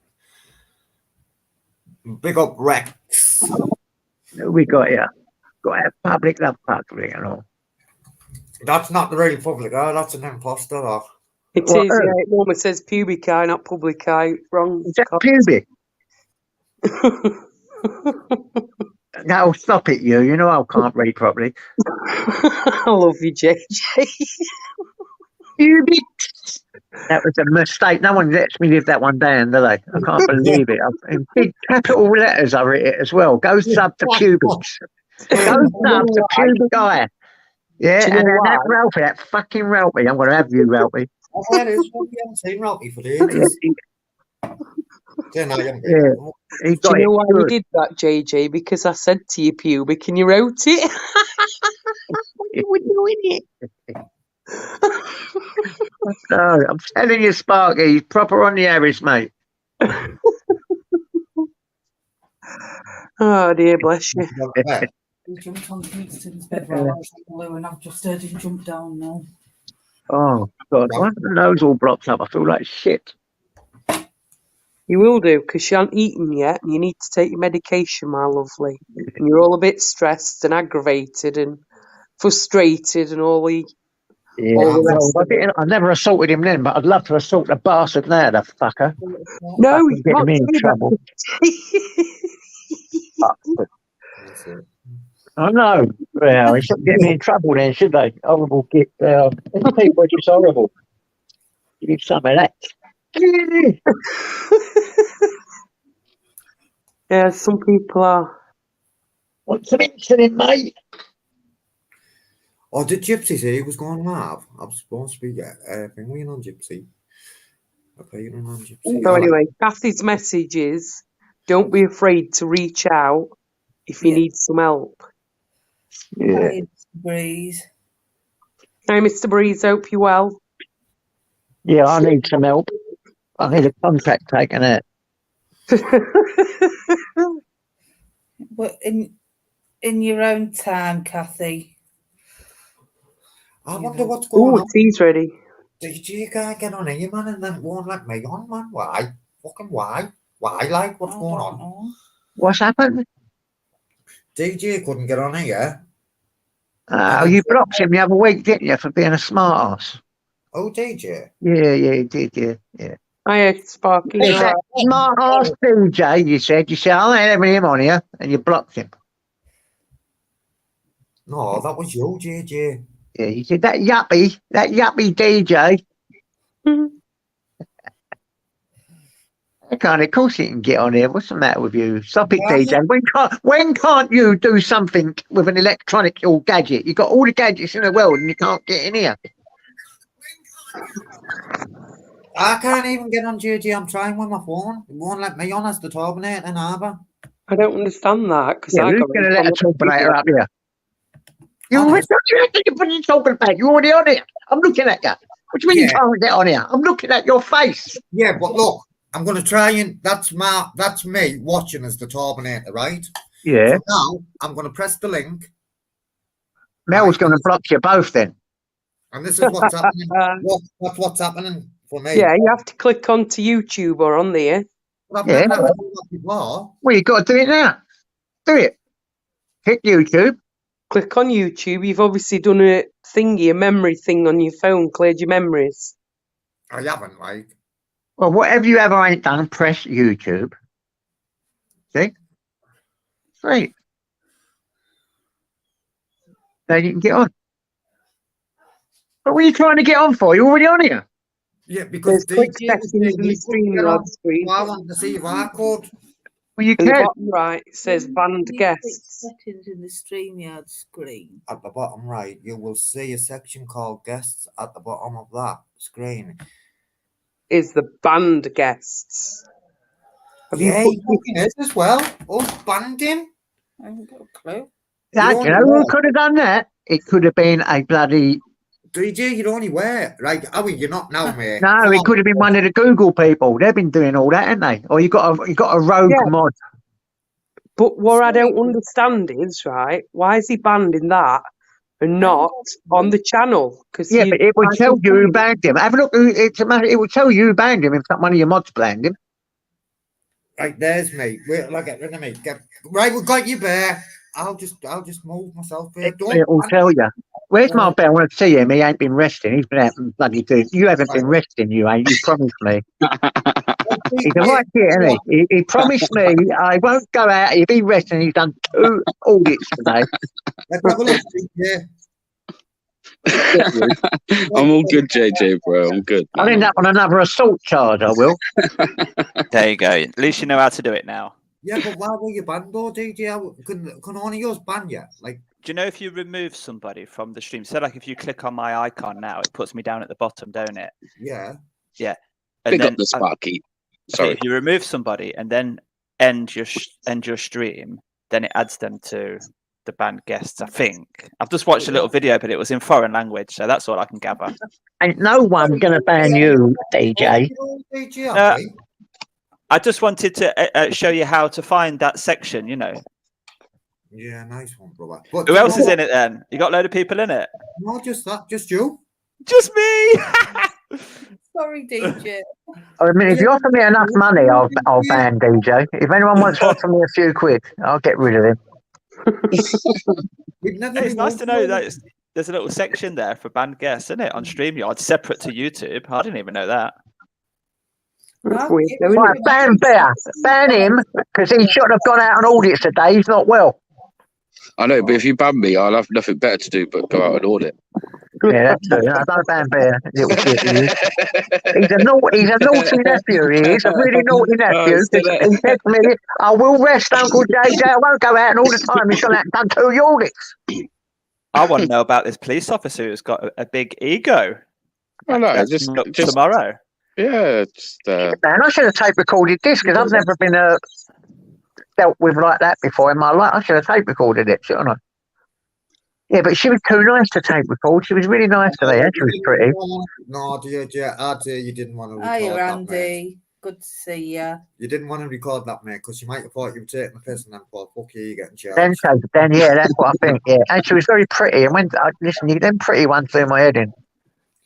Big up Rex. We got here. Got a public love public and all. That's not the real public, that's an imposter, though. It is, yeah. It normally says pubic eye, not public eye. Wrong. Is that pubic? No, stop it, you. You know I can't read properly. I love you, JJ. Pubic. That was a mistake. No one lets me live that one down, do they? I can't believe it. In big capital letters, I wrote it as well. Go sub to pubics. Go sub to pubic eye. Yeah, and then that Ralphie, that fucking Ralphie. I'm going to have you, Ralphie. That is what we haven't seen Ralphie for ages. Yeah, do you know why you did that, JJ? Because I said to you pubic and you wrote it. You were doing it. No, I'm telling you, Sparky, he's proper on the Harris, mate. Oh dear, bless you. He jumped on Kingston's bed while I was in blue, and I've just heard him jump down now. Oh God, why are the nose all blocked up? I feel like shit. You will do, because you haven't eaten yet, and you need to take your medication, my lovely. And you're all a bit stressed and aggravated and frustrated and all the Yeah, all the well, rest of it. I never assaulted him then, but I'd love to assault the bastard now, the fucker. No, Fucking you get can't me in say trouble. that. That's it. I know. Well, they shouldn't get me in trouble then, should they? Horrible git. People are just horrible. You need some of that. Yeah, some people are. Want some insulin, mate? Oh, did Gypsy say he was going live? I was supposed to be thinking on Gypsy. Okay, you're on Gypsy. So anyway, Kathy's message is, don't be afraid to reach out if you Yeah. need some help. Yeah. Hi, Breeze. Hi, Mr. Breeze, hope you're well. Yeah, I need some help. I need a contract taken out. But in your own time, Kathy. I wonder what's going Oh, on. tea's ready. Did you guys get on here, man, and then it won't let me on, man? Why? Fucking why? Why, like, what's going on? What's happened? DJ couldn't get on here. Oh, you blocked him the other week, didn't you, for being a smart ass? Oh, DJ? Yeah, you did, yeah. Hiya, Sparky. It's You're that right. smart ass DJ, you said. You said, I ain't having him on here, and you blocked him. No, that was you, JJ. Yeah, you said, that yuppie DJ. Mhm. Of course you can get on here. What's the matter with you? Stop it, Well, DJ. When can't you do something with an electronic or gadget? You've got all the gadgets in the world and you can't get in here. I can't even get on JJ. I'm trying with my phone. It won't let me on as the Terminator either. I don't understand that, because Yeah, I who's got going it to let from a Terminator the up here? Honest. What are you talking about? You're already on here. I'm looking at you. What do you mean Yeah. you can't get on here? I'm looking at your face. Yeah, but look, I'm going to try and that's me watching as the Terminator, right? Yeah. So now I'm going to press the link, Mel's going to block you both then. and this is what's happening. That's what's happening for me. Yeah, you have to click onto YouTube or on there. But I've Yeah. never had to do that before. Well, you've got to do it now. Do it. Hit YouTube. Click on YouTube. You've obviously done a memory thing on your phone, cleared your memories. I haven't, like. Well, whatever you ever ain't done, press YouTube. See? Great. Then you can get on. But what are you trying to get on for? You're already on here. Yeah, because There's quick DJ was settings in saying the he couldn't get on. StreamYard screen. So I want to see if I could. Well, you In the can. bottom right, it says banned guests. Settings in the StreamYard screen. At the bottom right, you will see a section called guests at the bottom of that screen. Is the banned guests. Have Yeah, you he fucking is as well. Oh, banned him. I haven't got a clue. Yeah, You you know only who wear- could have done that? It could have been a bloody... DJ, you only wear. Right, you're not now, mate. No, Come it on. could have been one of the Google people. They've been doing all that, haven't they? Or you got a rogue Yeah. mod. But what I don't Sorry. understand is, right, why is he banned in that and not on the channel? Because Yeah, but it would tell you who banned him. Have a look. It would tell you who banned him if one of your mods banned him. Right, there's me. Wait, look at me. Right, we've got you, Bear. I'll just move myself here. It will tell you. Where's my bear? I want to see him. He ain't been resting. He's been out and bloody doing. You haven't been resting, you ain't. You promised me. He's a right kid, isn't he? He promised me I won't go out. He'll be resting. He's done 2 audits today. Let's have a look. DJ. I'm all good, JJ, bro. I'm good. I'll end up on another assault charge, I will. There you go. At least you know how to do it now. Yeah, but why were you banned though, DJ? Can only yours ban you? Like, Do you know if you remove somebody from the stream? So, like, if you click on my icon now, it puts me down at the bottom, don't it? yeah. And Big then up the Sparky. okay, Sorry. if you remove somebody and then end your stream, then it adds them to the banned guests. I think I've just watched a little video, but it was in foreign language, so that's all I can gather. Ain't no one gonna ban you, DJ. DJ, Uh, okay. I just wanted to show you how to find that section. You know, Yeah, nice one, brother. But who else is in it? Then you got a load of people in it. No, just that, just you. Just me. Sorry, DJ. I mean, if you offer me enough money, I'll ban DJ. If anyone wants to offer me a few quid, I'll get rid of him. We'd never It's be nice to know one- that there's a little section there for band guests, isn't it? On StreamYard, separate to YouTube. I didn't even know that. That's weird, though, Right, isn't it? ban Bear. Ban him, because he shouldn't have gone out on audits today. He's not well. I know, but if you ban me, I'll have nothing better to do but go out and audit. Yeah, that's true. No, don't ban Bear, little shit he is. He's a naughty nephew, he is. A really naughty nephew. still there. He said to me, I will rest, Uncle JJ. I won't go out and all the time. He's gone out and done 2 audits. I want to know about this police officer who's got a big ego. I know, That's just tomorrow. yeah, just Man, I should have tape recorded this because I've never been dealt with like that before in my life. I should have tape recorded it, shouldn't I? Yeah, but she was too nice to tape record. She was really nice to me, and she was pretty. No, dear, you didn't want to record Hiya, that, mate. Andy. Good to see you. You didn't want to record that, mate, because you might have thought you were taking the piss and then thought, fuck you, you're getting Then, charged. yeah, that's what I think. Yeah, and she was very pretty. And when listen, you them pretty ones do my head in.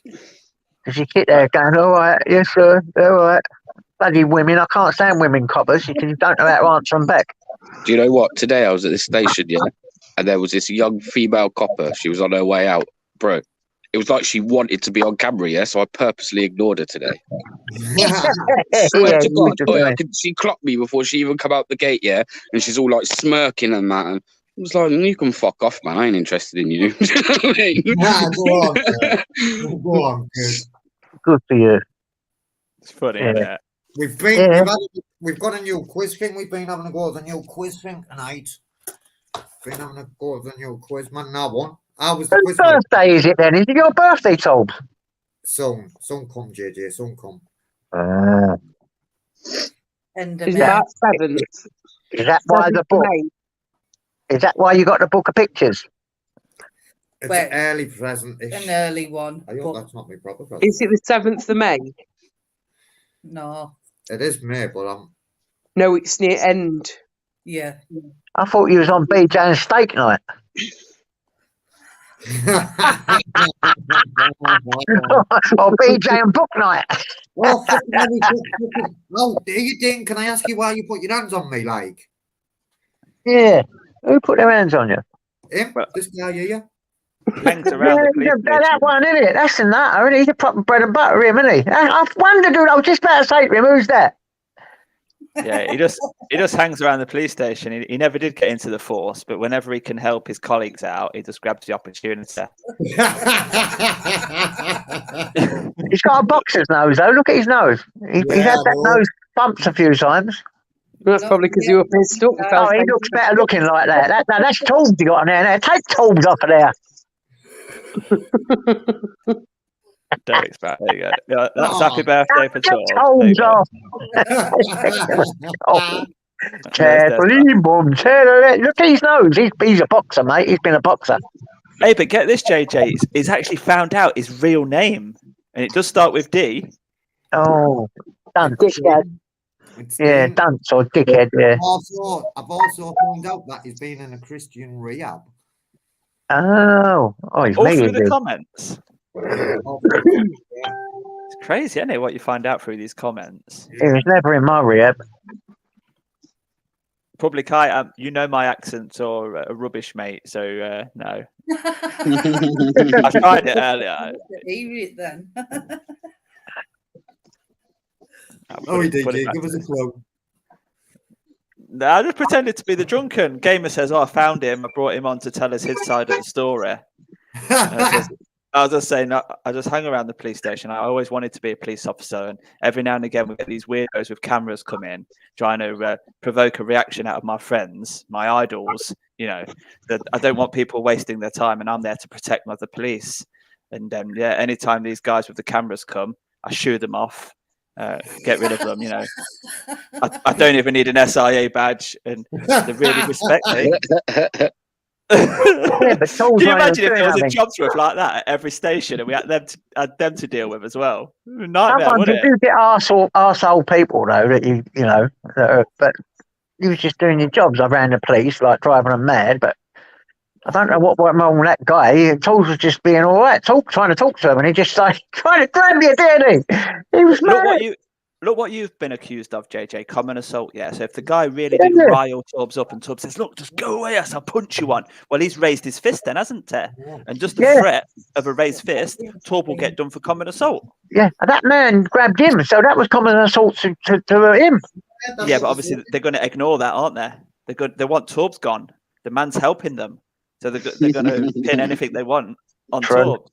Because you sit there going, all right, yes, sir, all right. Bloody women, I can't stand women coppers because you don't know how to answer them back. Do you know what? Today I was at this station, yeah, and there was this young female copper. She was on her way out, bro. It was like she wanted to be on camera, yeah. So I purposely ignored her today. Swear to God, she clocked me before she even come out the gate, yeah. And she's all like smirking and that. And I was like, "You can fuck off, man. I ain't interested in you." Do you know what I mean? Nah, go on, good. Go on, good. Good for you. It's funny, Yeah. isn't it? We've got a new quiz thing. We've been having a go at the new quiz thing tonight. Been having a go at the new quiz, man. Now one. I was the Whose quiz man. birthday is it then? Is it your birthday, Tob? Soon come, JJ. Soon come. End of Is May. that 7th? Is that why the 7th book? May? Is that why you got the book of pictures? It's Wait. an early present. An early one. I hope But that's not my proper present. Is it the 7th of May? no. It is May, but I'm. No, it's near end. Yeah. I thought you was on BJ and steak night. Or BJ and book night. Oh, fucking hell, no, you didn't. Can I ask you why you put your hands on me, like? Yeah. Who put their hands on you? Him? Well- This guy here? Hangs around the police that station. one, isn't it? That's the nutter, isn't he? He's a proper bread and butter, him, isn't he? I wondered, dude, I was just about to say to him, who's that? Yeah, he just hangs around the police station. He never did get into the force, but whenever he can help his colleagues out, he just grabs the opportunity. He's got a boxer's nose, though. Look at his nose. He's had that nose bumps a few times. That's No, probably because yeah. you were pissed up. Oh, he looks better looking like that. That's tubes you got on there. Take tubes off of there. Derek's back. There you go. Yeah, that's Oh. happy birthday for Take Tom. There you tubes go. off. There's Look at his nose. He's a boxer, mate. He's been a boxer. Hey, but get this, JJ. He's actually found out his real name, and it does start with D. Oh, dunce. Dickhead. Yeah, dunce or dickhead, yeah. I've also found out that he's been in a Christian rehab. Oh, he's All me, through is the he? comments. It's crazy, isn't it? What you find out through these comments. He was never in my rehab. Probably Kai. You know my accents are rubbish, mate. So no. I tried it earlier. Hear it then. Oh, he did. Give us a clue. No, I just pretended to be the drunken. Gamer says, "Oh, I found him. I brought him on to tell us his side of the story." I was just saying, I just hung around the police station. I always wanted to be a police officer, and every now and again we get these weirdos with cameras come in, trying to provoke a reaction out of my friends, my idols. You know, that I don't want people wasting their time, and I'm there to protect the police. And anytime these guys with the cameras come, I shoo them off. Get rid of them, you know. I don't even need an SIA badge, and they really respect me. But Can you imagine if there was a jobs worth like that at every station, and we had them to deal with as well? Nightmare, Sometimes wouldn't you it? do get arsehole people, though, that you know, but you was just doing your jobs. I ran the police, like driving them mad, but I don't know what went wrong with that guy. Tools was just being all right, trying to talk to him, and he just like trying to grab you, didn't he? He was Look mad. look what you've been accused of, JJ. Common assault. Yeah. So if the guy really did rile Tubbs up, and Tubbs says, "Look, just go away, else I'll punch you one." Well, he's raised his fist then, hasn't he? And just the threat of a raised fist, Tubb will get done for common assault. Yeah, and that man grabbed him, so that was common assault to him. Yeah, but obviously they're going to ignore that, aren't they? They want Tubbs gone. The man's helping them, so they're going to pin anything they want on Tubbs.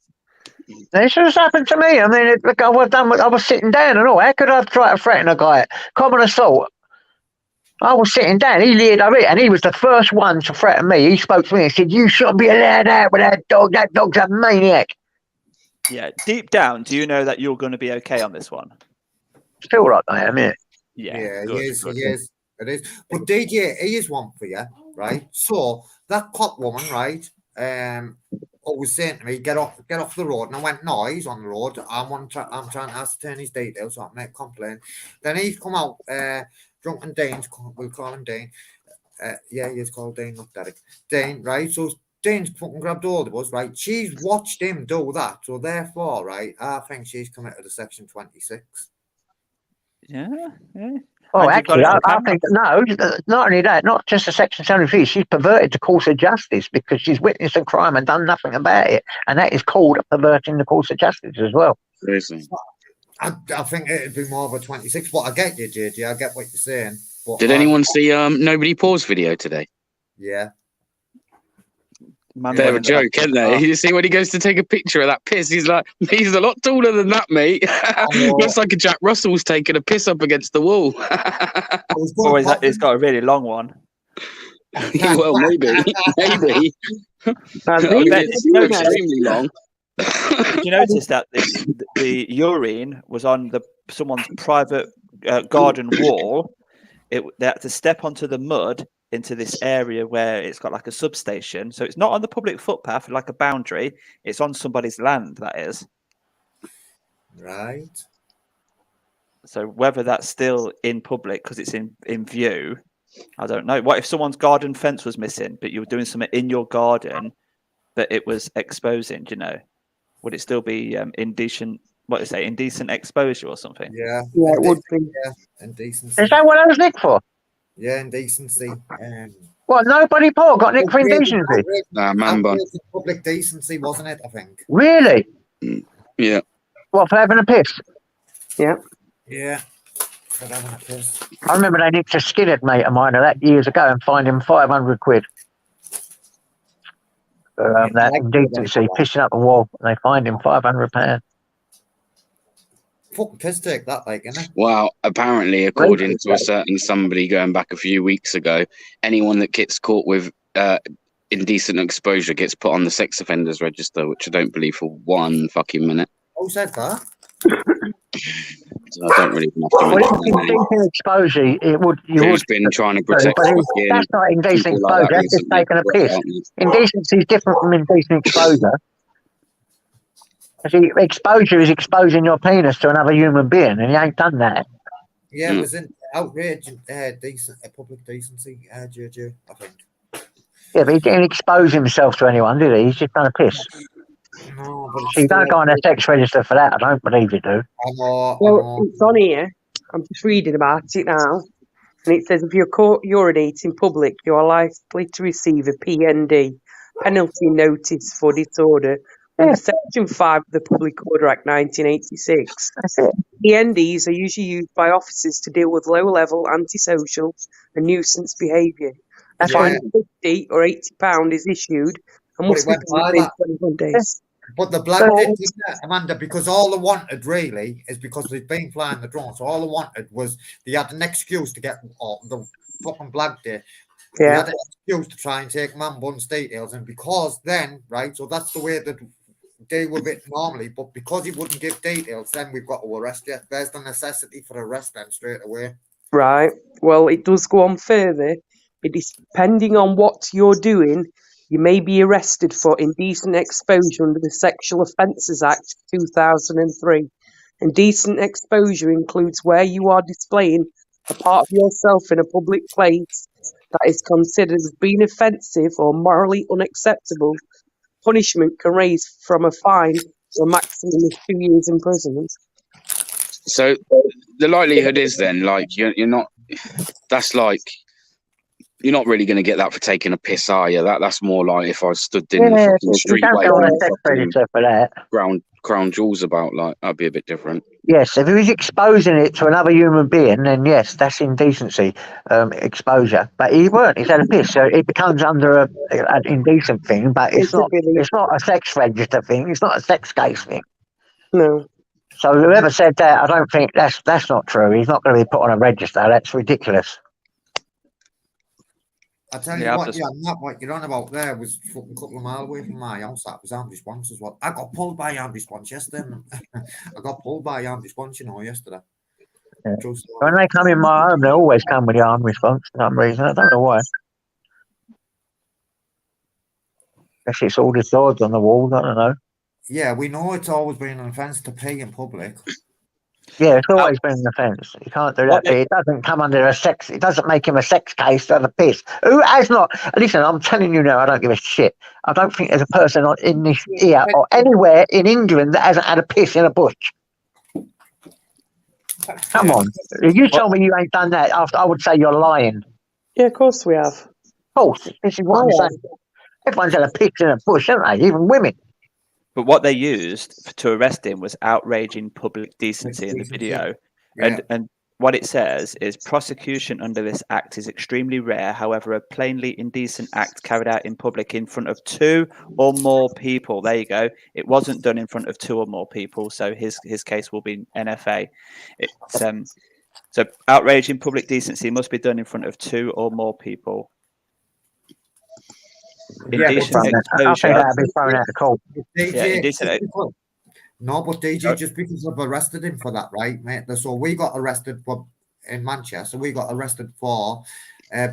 This has happened to me. I mean, I was sitting down and all. How could I try to threaten a guy? Common assault. I was sitting down. He leered over it, and he was the first one to threaten me. He spoke to me and said, "You shouldn't be allowed out with that dog. That dog's a maniac." Yeah, deep down, do you know that you're going to be okay on this one? Still like I am, yeah. Yeah, he is. It is. But DJ, here's one for you, right? So that cop woman, right? Always saying to me, get off the road. And I went, no, he's on the road. I'm trying to ascertain his details so I can make a complaint. Then he's come out, drunken Dane, we'll call him Dane. Yeah, he is called Dane, not Derek. Dane, right? So Dane's fucking grabbed hold of us, right? She's watched him do that. So therefore, right, I think she's committed a Section 26. Yeah. Oh, actually, I think, no, not only that, not just a Section 73, she's perverted the course of justice because she's witnessed a crime and done nothing about it. And that is called perverting the course of justice as well. Seriously. I think it'd be more of a 26, but I get you, JJ. I get what you're saying. But did anyone see Nobody Pause video today? Yeah. Bit of a joke, isn't there? You see when he goes to take a picture of that piss, he's like, he's a lot taller than that, mate. Looks like a Jack Russell's taking a piss up against the wall. Or he's got a really long one. Well, maybe. It's extremely long. Did you notice that the urine was on someone's private garden wall? They had to step onto the mud into this area where it's got like a substation. So it's not on the public footpath, like a boundary. It's on somebody's land, that is. Right. So whether that's still in public because it's in view, I don't know. What if someone's garden fence was missing, but you were doing something in your garden that it was exposing, Would it still be indecent? What do you say? Indecent exposure or something? Yeah. Yeah, it would be. Yeah, indecency. Is that what I was nicked for? Yeah, indecency. What, nobody Paul got nicked for indecency? Nah, man bun. Public decency, wasn't it, I think? Really? Yeah. What, for having a piss? Yeah. Yeah. For having a piss. I remember they nicked a skinhead mate of mine of that years ago and fined him 500 quid. For that indecency, pissing up the wall. And they fined him £500. Fucking piss take that, like, isn't it? Well, apparently, according to a certain somebody going back a few weeks ago, anyone that gets caught with indecent exposure gets put on the sex offenders register, which I don't believe for one fucking minute. Who said that? So I don't really have to mention that name. Indecent exposure, Who's been trying to protect fucking that's not indecent people like exposure, that that's just recently, taking a piss. aren't they? Indecency is different from indecent exposure. See, exposure is exposing your penis to another human being, and he ain't done that. Yeah, it was in outrage and public decency, JJ, I think. Yeah, but he didn't expose himself to anyone, did he? He's just done a piss. No, but So you don't go on a sex register for that, I don't believe you do. I know. Well, it's on here. I'm just reading about it now. And it says if you're caught urinating in public, you are likely to receive a PND, penalty notice for disorder, under Section 5 of the Public Order Act 1986. That's it. PNDs are usually used by officers to deal with low-level antisocial and nuisance behaviour. A fine of £50 or £80 is issued and must be paid within 21 days. But the black did that, Amanda, because all they wanted really is because they'd been flying the drone. So all they wanted was they had an excuse to get the fucking black day. They had an excuse to try and take man bun's details, and because then, right, so that's the way that they were it normally, but because he wouldn't give details, then we've got to arrest you. There's the necessity for arrest then straight away. Right. Well, it does go on further. It is depending on what you're doing, you may be arrested for indecent exposure under the Sexual Offences Act 2003. Indecent exposure includes where you are displaying a part of yourself in a public place that is considered as being offensive or morally unacceptable. Punishment can range from a fine to a maximum of 2 years imprisonment. So the likelihood is then, like, you're not. That's like. You're not really going to get that for taking a piss, are you? That's more like if I stood in the fucking you street don't go on a sex predator for that. crown jewels about, like, that'd be a bit different. Yes, if he was exposing it to another human being, then yes, that's indecency, exposure. But he weren't. He's had a piss, so it becomes under an indecent thing. But it's not. It's not a sex register thing. It's not a sex case thing. No. So whoever said that, I don't think that's not true. He's not going to be put on a register. That's ridiculous. I tell you what, what you're on about there was fucking a couple of miles away from my house. That was armed response as well. I got pulled by armed response yesterday. I got pulled by armed response, yesterday. Yeah. When they come in my home, they always come with the armed response for some reason. I don't know why. Guess it's all the swords on the walls. I don't know. Yeah, we know it's always been an offence to pee in public. Yeah, it's always been an offence. You can't do that. But it doesn't come under a sex. It doesn't make him a sex case for the piss. Who has not? Listen, I'm telling you now, I don't give a shit. I don't think there's a person in this here or anywhere in England that hasn't had a piss in a bush. Come on. If you tell me you ain't done that, I would say you're lying. Yeah, of course we have. Of course. This is what I'm saying. Everyone's had a piss in a bush, haven't they? Even women. But what they used to arrest him was outraging public decency in the video. Yeah. And what it says is prosecution under this act is extremely rare. However, a plainly indecent act carried out in public in front of 2 or more people. There you go. It wasn't done in front of 2 or more people. So his case will be NFA. It's, so outraging public decency must be done in front of 2 or more people. Indecent exposure. I think that'd be thrown out of court. No, but DJ, just because I've arrested him for that, right, mate? So we got arrested in Manchester. We got arrested for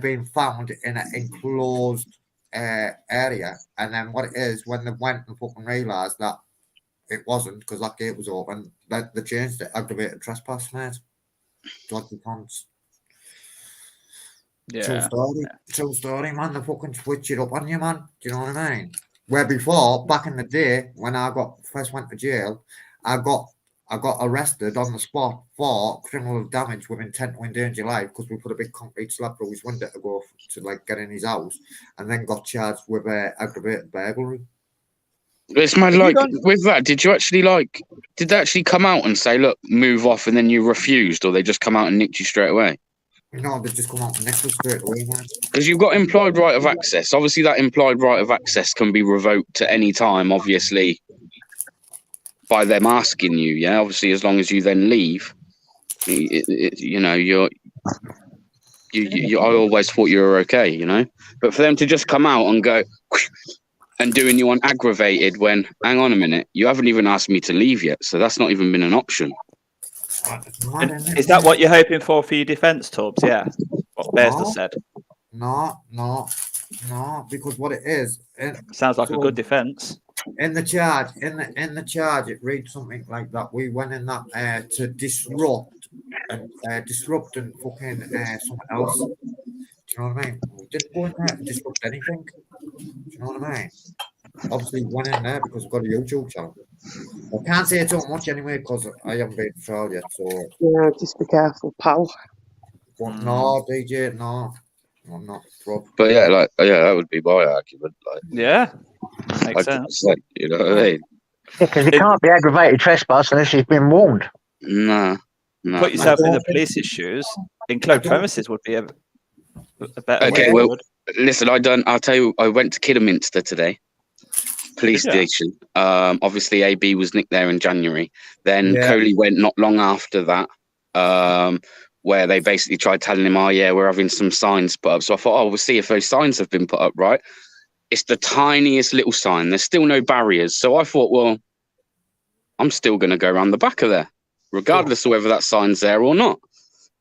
being found in an enclosed area. And then what it is, when they went and fucking realised that it wasn't, because that gate was open, that they changed it, aggravated trespass, mate. Dodgy cons. Yeah. True story, man. They fucking switch it up on you, man. Do you know what I mean? Where before, back in the day, when I first went to jail, I got arrested on the spot for criminal damage with intent to endanger life because we put a big concrete slab through his window to go to get in his house, and then got charged with aggravated burglary. It's mad. Like with that, did they actually come out and say, "Look, move off," and then you refused, or they just come out and nicked you straight away? No, they just come out and nick us straight away, man. Because you've got implied right of access. Obviously, that implied right of access can be revoked at any time, obviously, by them asking you, yeah? Obviously, as long as you then leave, I always thought you were okay, But for them to just come out and go and doing you on aggravated when, hang on a minute, you haven't even asked me to leave yet, so that's not even been an option. Is that what you're hoping for your defence, Tubbs? Yeah. What Bears just said. No, because what it is, sounds like a good defence. In the charge, it reads something like that. We went in that to disrupt and fucking something else. Do you know what I mean? We didn't go in there to disrupt anything. Do you know what I mean? Obviously, went in there because we've got a YouTube channel. I can't say too much anyway because I haven't been trial yet. So yeah, just be careful, pal. But no, DJ, no, I'm not. But yeah, that would be my argument. Yeah, makes sense. You know what I mean? Yeah, because it can't be aggravated trespass unless you've been warned. No. Put yourself in the police's shoes. Enclosed premises would be a better way. Okay, well, listen, I'll tell you, I went to Kidderminster today. Police station. Obviously, AB was nicked there in January. Then Coley went not long after that, where they basically tried telling him, "Oh yeah, we're having some signs put up." So I thought, we'll see if those signs have been put up. Right? It's the tiniest little sign. There's still no barriers. So I thought, well, I'm still going to go around the back of there, regardless of whether that sign's there or not.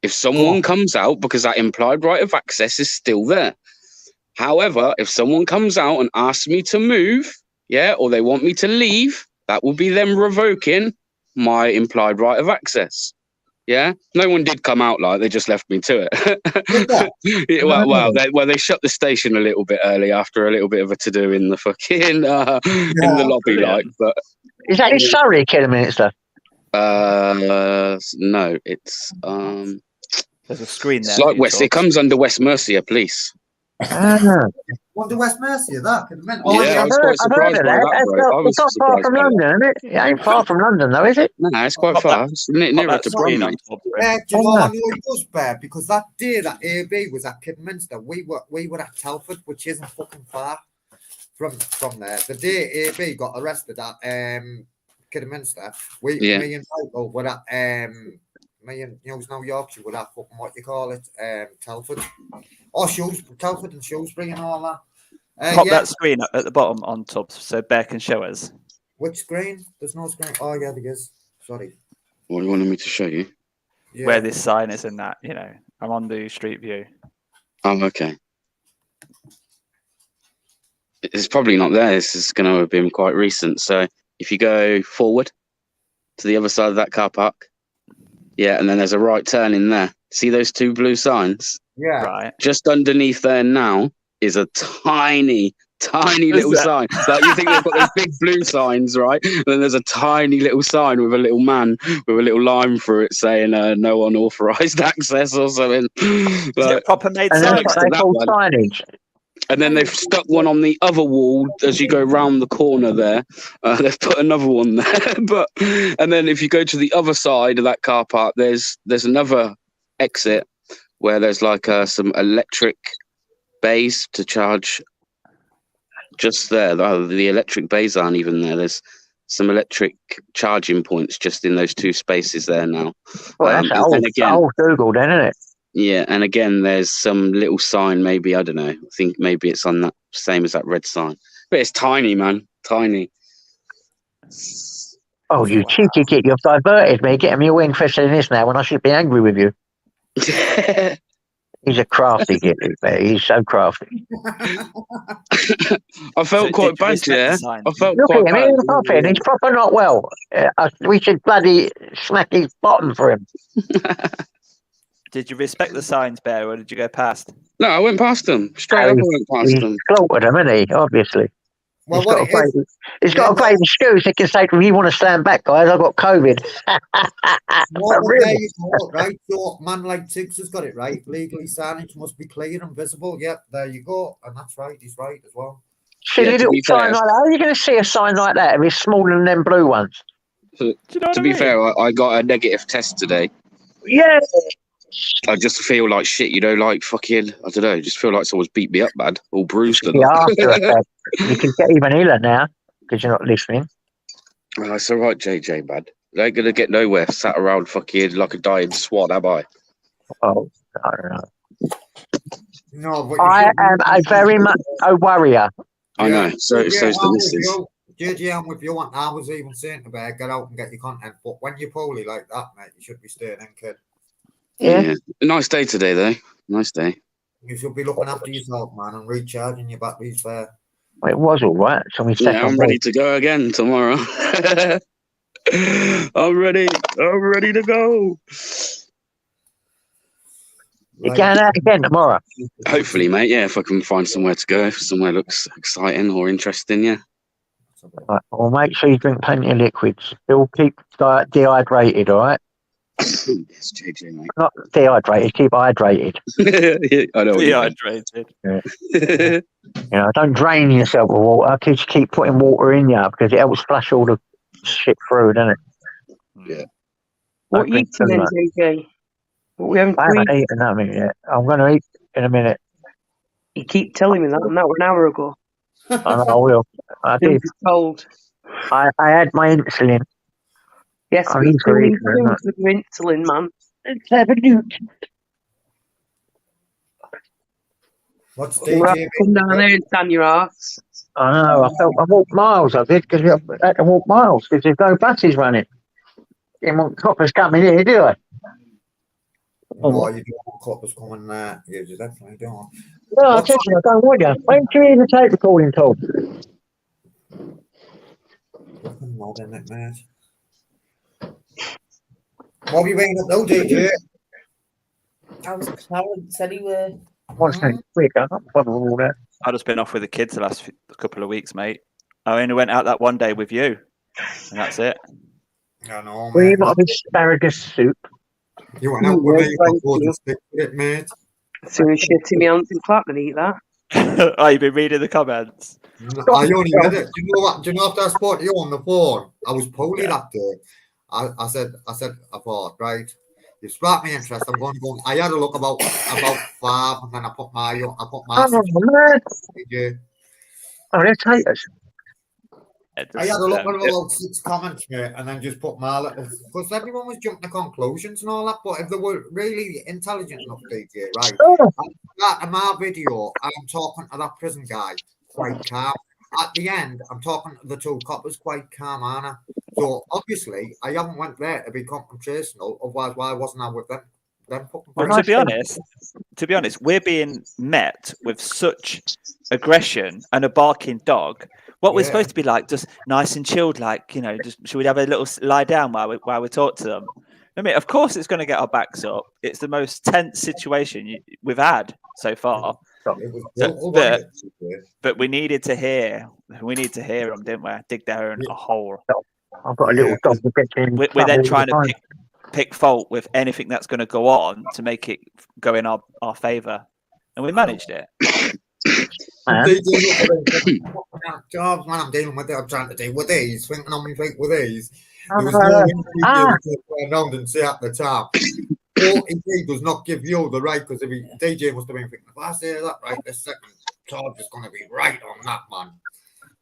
If someone comes out, because that implied right of access is still there. However, if someone comes out and asks me to move, or they want me to leave, that will be them revoking my implied right of access. Yeah, no one did come out, like they just left me to it. They shut the station a little bit early after a little bit of a to do in the fucking in the lobby, like. But is that in Surrey, Kidderminster? No, it's There's a screen there. it's like for you, West. It Torbs. comes under West Mercia Police. Ah, What the West Mercia? That could meant. oh, Yeah, yeah, I was quite I've heard surprised of by that. that, bro. I was It's not far surprised from by that. London, isn't it? It ain't far from London, though, is it? No, it's quite Pop far. It's Pop nearer that to screen on Bromley. Torbs. Yeah, do you know Oh, what no. I know it was, Bear? Because that day that AB was at Kidminster, we were at Telford, which isn't fucking far from there. The day AB got arrested at Kidminster, Yeah. me and Michael were at me and now Yorkshire were at fucking what you call it, Telford. Oh, Telford and Shrewsbury and all that. Pop Yeah, that screen at the bottom on Tubbs so Bear can show us. which screen? There's no screen. Oh yeah, there is. Sorry. What you wanted me to show you? Yeah. Where this sign is and that, I'm on the street view. Oh, okay. It's probably not there. This is going to have been quite recent. So if you go forward to the other side of that car park, yeah, and then there's a right turn in there. See those two blue signs? Yeah. Right. Just underneath there now is a tiny little that? sign. Like you think they've got those big blue signs, right? And then there's a tiny little sign with a little man with a little line through it saying no unauthorized access or something. Is it a Like, proper made And sign? that's next what to they that call one. signage. And then they've stuck one on the other wall as you go round the corner there. They've put another one there. And then if you go to the other side of that car park, there's another exit where there's like some electric bays to charge just there. The electric bays aren't even there. There's some electric charging points just in those two spaces there now. Well, that's and again, old Google, then, isn't it? yeah, and again, there's some little sign. Maybe I don't know. I think maybe it's on that same as that red sign, but it's tiny, man, tiny. Oh, you cheeky git, you've diverted me, getting me all interested in this now when I should be angry with you. He's a crafty git, but he's so crafty. I felt So quite did you bad, respect the yeah. sign? I felt Look quite at him, bad. he's coughing, he's proper not well. We should bloody smack his bottom for him. Did you respect the signs, Bear, or did you go past? No, I went past them. Straight up, I went past He's them. slaughtered him, isn't he? Obviously. Well, He's what got, it is, he's got a great excuse. He can say to him, you want to stand back, guys, I've got COVID. well, Really? there you go, right? So, man like Tiggs has got it right. Legally, signage must be clear and visible. Yep, there you go. And that's right. He's right as well. See Yeah, a to little be sign fair- like that? How are you going to see a sign like that if it's smaller than them blue ones? Do you know what To I be mean? fair, I got a negative test today. Yeah. I just feel like shit, like fucking, I don't know, just feel like someone's beat me up, man. All bruised and The after effect. You can get even iller now because you're not listening. Oh, it's all right, JJ, man. I ain't gonna get nowhere sat around fucking like a dying swan, am I? Oh, I don't know. No, but you I should be am a very much a worrier. I know. So Yeah, so's the I'm with missus. you. JJ, I'm with you. And I was even saying to Bear, get out and get your content. But when you're poorly like that, mate, you should be staying in, kid. Yeah. A nice day today, though. Nice day. You should be looking after yourself, man, and recharging your batteries, Bear. Well, it was all right. So we Yeah, I'm ready to go again tomorrow. I'm ready to go. You're going out again tomorrow. Hopefully, mate. Yeah, if I can find somewhere to go, if somewhere looks exciting or interesting, yeah. Right. Well, make sure you drink plenty of liquids. Still keep dehydrated, all right? Yes, JJ, mate. Not dehydrated, keep hydrated. I know. What you mean. Dehydrated. You know, don't drain yourself with water. Just keep putting water in you because it helps flush all the shit through, doesn't it? Yeah. What Don't you drink eating too then, much. JJ? What we haven't I haven't eaten? eaten nothing yet. I'm going to eat in a minute. You keep telling me that, and that was an hour ago. I know I will. I Still did. be told. I had my insulin. Yes, I but you need still to eat need very food much. with your insulin, man. Let's have a newt. What's You have DJ? to come down there and stand your arse. I know. I walked miles. I did because I had to walk miles because there's no buses running. Didn't want coppers coming here, do I? No, you don't want coppers coming there. You definitely don't. No, I tell you, I don't want you. When do you hear the tape recording, Tom? Fucking mad, isn't it, mate? What have you been up to, DJ? I was Clarence anyway. One second, quick. I can't bother with all that. I've just been off with the kids the last couple of weeks, mate. I only went out that one day with you, and that's it. I know, Will you mate. not have asparagus soup? You went out with Yeah, me, you thank got you. to stick with it, mate. As soon as shit in my hands and clap and eat that. Oh, you've been reading the comments. I only read it. Do you know what? Do you know after I spoke to you on the phone, I was poorly that day. I said, I thought, right, you sparked me interest. I'm going to go. I had a look about 5, and then I put my Oh, man. yeah. Oh, they're taters. I had a look at about 6 comments, mate, and then just put my little, because everyone was jumping to conclusions and all that. But if they were really intelligent enough, DJ, right? Oh, In my video, I'm talking to that prison guy quite calm. At the end, I'm talking to the 2 coppers quite calm, Anna. So obviously, I haven't went there to be confrontational. Otherwise, why wasn't I with them? Well, to be honest, we're being met with such aggression and a barking dog. What we're supposed to be like, just nice and chilled, like, you know, just should we have a little lie down while we talk to them? I mean, of course, it's going to get our backs up. It's the most tense situation we've had so far. But we needed to hear them, didn't we? Dig their own hole. I've got a little dog that gets in. We're then trying to pick fault with anything that's going to go on to make it go in our favour, and we managed it. Jobs when I'm dealing with it, I'm trying to deal with these, thinking on me feet with these. There was no way around and say at the top. He does not give you the right, because DJ must have been thinking, if I say that right, this second George is going to be right on that, man.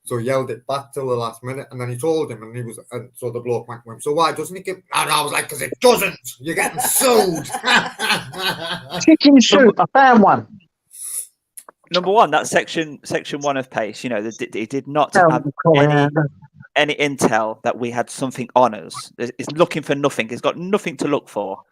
So he yelled it back till the last minute, and then he told him, and so the bloke went to him, so why doesn't he give? And I was like, because it doesn't. You're getting sued. Chicken soup. I found one. Number one, that's section 1 of PACE. You know, he did not have any intel that we had something on us. He's looking for nothing. He's got nothing to look for.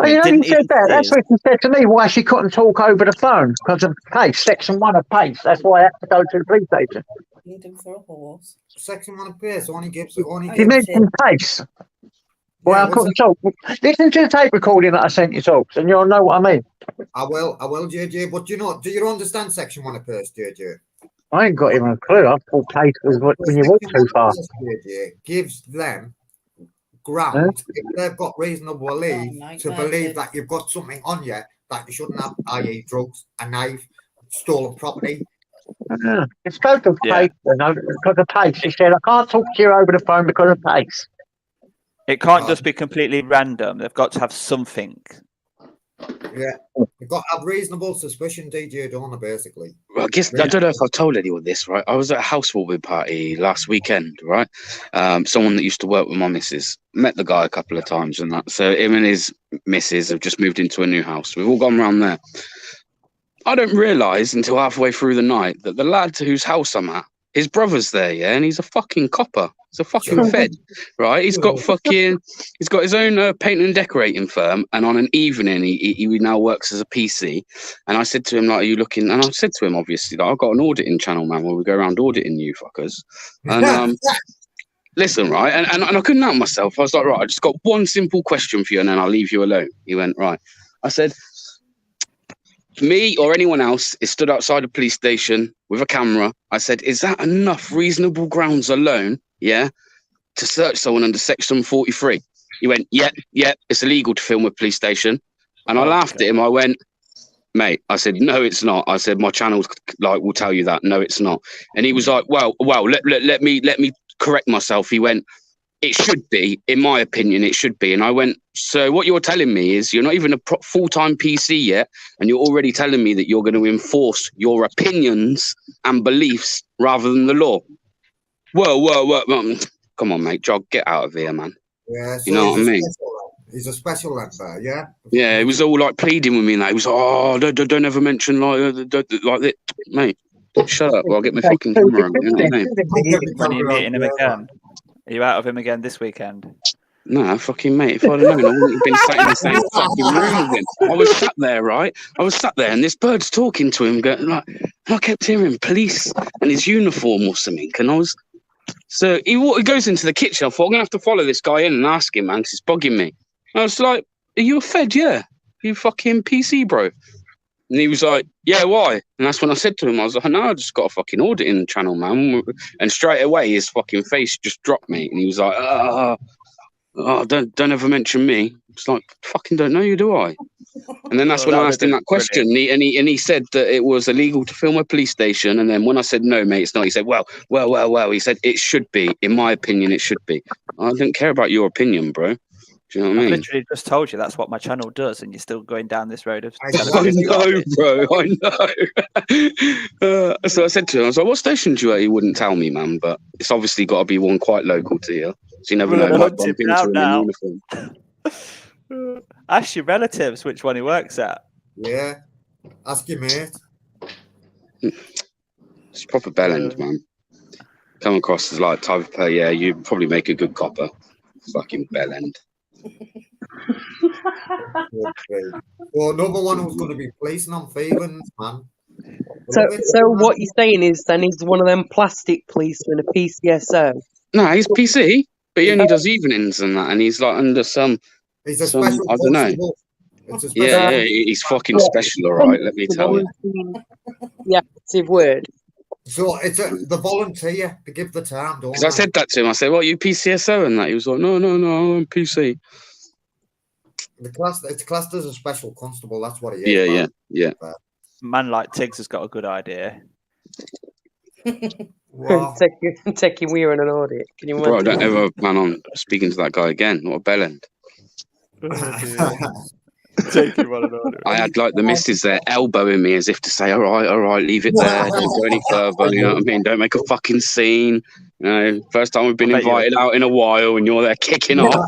Oh, you know, he said that. That's what he said to me, why she couldn't talk over the phone, because of PACE, section 1 of PACE. That's why I had to go to the police station. Leading for a horse. Section 1 of PACE only gives. He mentioned PACE. Well, I couldn't talk. Listen to the tape recording that I sent you, talks, and you'll know what I mean. I will, JJ. But do you understand section 1 of PACE, JJ? I ain't got even a clue. I thought PACE was when you walk too far. JJ gives them ground if they've got reasonable belief to believe that you've got something on you that you shouldn't have, i.e., drugs, a knife, stolen property. It's both of PACE, because of PACE. He said, I can't talk to you over the phone because of PACE. It can't just be completely random. They've got to have something. Yeah, you've got to have reasonable suspicion, DJ Donner, basically. Well, I guess I don't know if I've told anyone this, right? I was at a housewarming party last weekend, right? Someone that used to work with my missus, met the guy a couple of times and that. So him and his missus have just moved into a new house. We've all gone round there. I don't realise until halfway through the night that the lad whose house I'm at, his brother's there, yeah, and he's a fucking copper. He's a fucking fed, right? He's got his own painting and decorating firm, and on an evening he now works as a PC. And I said to him, like, are you looking? And I said to him, obviously, like, I've got an auditing channel, man, where we go around auditing you fuckers. And listen, right, and I couldn't help myself. I was like, right, I just got one simple question for you, and then I'll leave you alone. He went, right. I said, me or anyone else is stood outside a police station with a camera. I said, is that enough reasonable grounds alone, yeah, to search someone under section 43? He went, yeah, it's illegal to film a police station. And I laughed at him. I went, mate, I said, no, it's not. I said, my channel will tell you that. No, it's not. And he was like, well, let me correct myself. He went, it should be, in my opinion, it should be. And I went, so what you're telling me is you're not even a full-time PC yet, and you're already telling me that you're going to enforce your opinions and beliefs rather than the law. Whoa. Come on, mate, Jog, get out of here, man. Yeah, so you know what I mean? He's a special member, yeah? Yeah, he was all like pleading with me and that. He was like, oh, don't ever mention like that. Mate, shut up, or I'll get my fucking camera out. You know what I mean? When are you meeting him again? Are you out of him again this weekend? No, fucking mate, if I'd have known, I wouldn't have been sat in the same fucking room with him. I was sat there, right? And this bird's talking to him, going like, and I kept hearing police and his uniform or something. And so he goes into the kitchen. I thought, I'm going to have to follow this guy in and ask him, man, because it's bugging me. I was like, are you a fed? Yeah. You fucking PC, bro. And he was like, yeah, why? And that's when I said to him, I was like, no, I just got a fucking auditing channel, man. And straight away, his fucking face just dropped me. And he was like, oh, don't ever mention me. It's like, fucking don't know you, do I? And then that's Oh, when that I would've asked him been that question. And he said that it was illegal to film a police station. And then when I said, no, mate, it's not, he said, well. He said, it should be. In my opinion, it should be. I don't care about your opinion, bro. Do you know what I I mean? literally just told you that's what my channel does, and you're still going down this road of I telling me I it's know, garbage. bro. I know. So I said to him, I was like, what station do you at? He wouldn't tell me, man. But it's obviously got to be one quite local to you. So you never We're know. gonna Might hunt him bump into him down in uniform. Ask your relatives which one he works at. Yeah. Ask your mate. It's proper bellend, man. Come across as like type of yeah, you probably make a good copper. Fucking bellend. Okay. Well, another one who's going to be placing on feelings, man. So, Love it. what you're saying is then he's one of them plastic policemen, a PCSO. No, he's PC, but he only does evenings and that, and he's like under some. He's a some special I don't know. constable. It's a special Yeah, he's fucking special, all right. Let me tell you. The active word. So it's the volunteer to give the time, don't Because I said that to him. I said, "What, you PCSO?" and that. He was like, "No, I'm PC." it's classed as a special constable. That's what he is. Yeah. A man like Tiggs has got a good idea. Wow. Taking Weir on an audit. Can you imagine? Bro, I don't ever plan on speaking to that guy again. What a bellend. Taking one another. I had like the missus there elbowing me as if to say, all right, leave it there. Don't go any further. You know what I mean? Don't make a fucking scene. You know, first time we've been I bet you invited out in a while and you're there kicking off.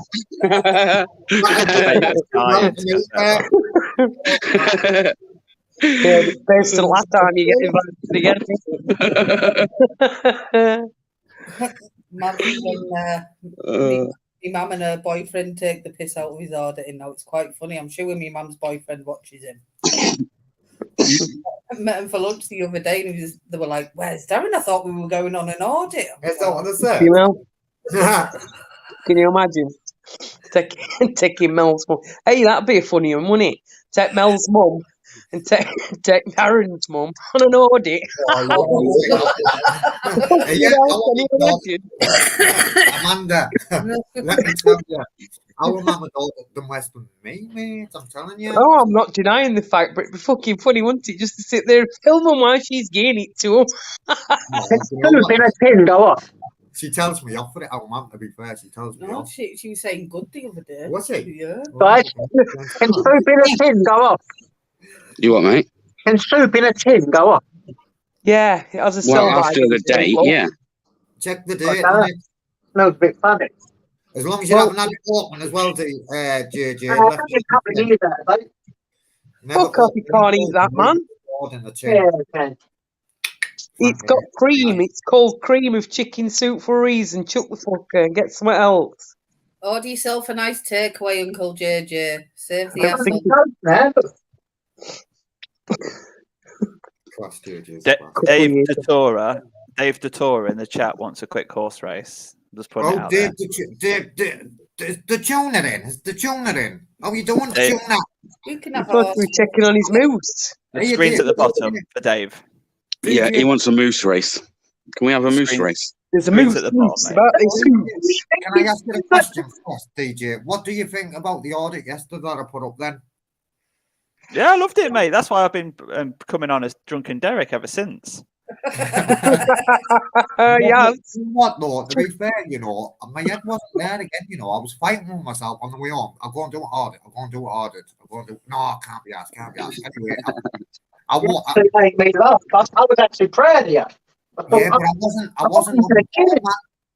First and last time you get invited again. My mum and her boyfriend take the piss out of his auditing now. It's quite funny. I'm sure my mum's boyfriend watches him. I met him for lunch the other day, and they were like, "Where's Darren? I thought we were going on an audit." That's not what I said. You know? Can you imagine? Taking Mel's mum. Hey, that'd be a funny one, wouldn't it? Take Mel's mum and take Darren's mum on an audit. Amanda, let me tell you, our mum and dad have done worse than me, mate. I'm telling you. Oh, I'm not denying the fact, but it'd be fucking funny, wouldn't it? Just to sit there and film them while she's getting it to him. Go off. She tells me off for it, our mum, to be fair. She tells me No, off. she was saying good the other day. Was she? Yeah. Right. Can soup in a tin go off? You what, mate? Can soup in a tin go off? Yeah, as a Well, sell-by. after the date, yeah. Check the date. Okay. No, it's a bit funny. As long as you haven't had it open as well, JJ. Fuck off, you can't eat that, man. Okay. It's got cream. It's called cream of chicken soup for a reason. Chuck the fucker and get something else. Order yourself a nice takeaway, Uncle JJ. Save the hassle. Dave Datora in the chat wants a quick horse race. Just putting it out there. The tuner in. Is the tuner in? Oh, you don't want Dave. tuner. You can have a Supposed to be checking on his moose. The screen's at the bottom for Dave. Yeah, he wants a moose race. Can we have a moose race? There's a Screen's moose at the bottom, mate. about this moose. Can I ask you a question first, DJ? What do you think about the audit yesterday that I put up then? Yeah, I loved it, mate. That's why I've been coming on as Drunken Derek ever since. Yeah. What though? To be fair, my head wasn't there again. I was fighting with myself on the way on. I'm going to do it audit. I'm going to do it audit. No, I can't be asked. Anyway, I made me laugh. I was actually proud of you. yeah, but I wasn't on the ball.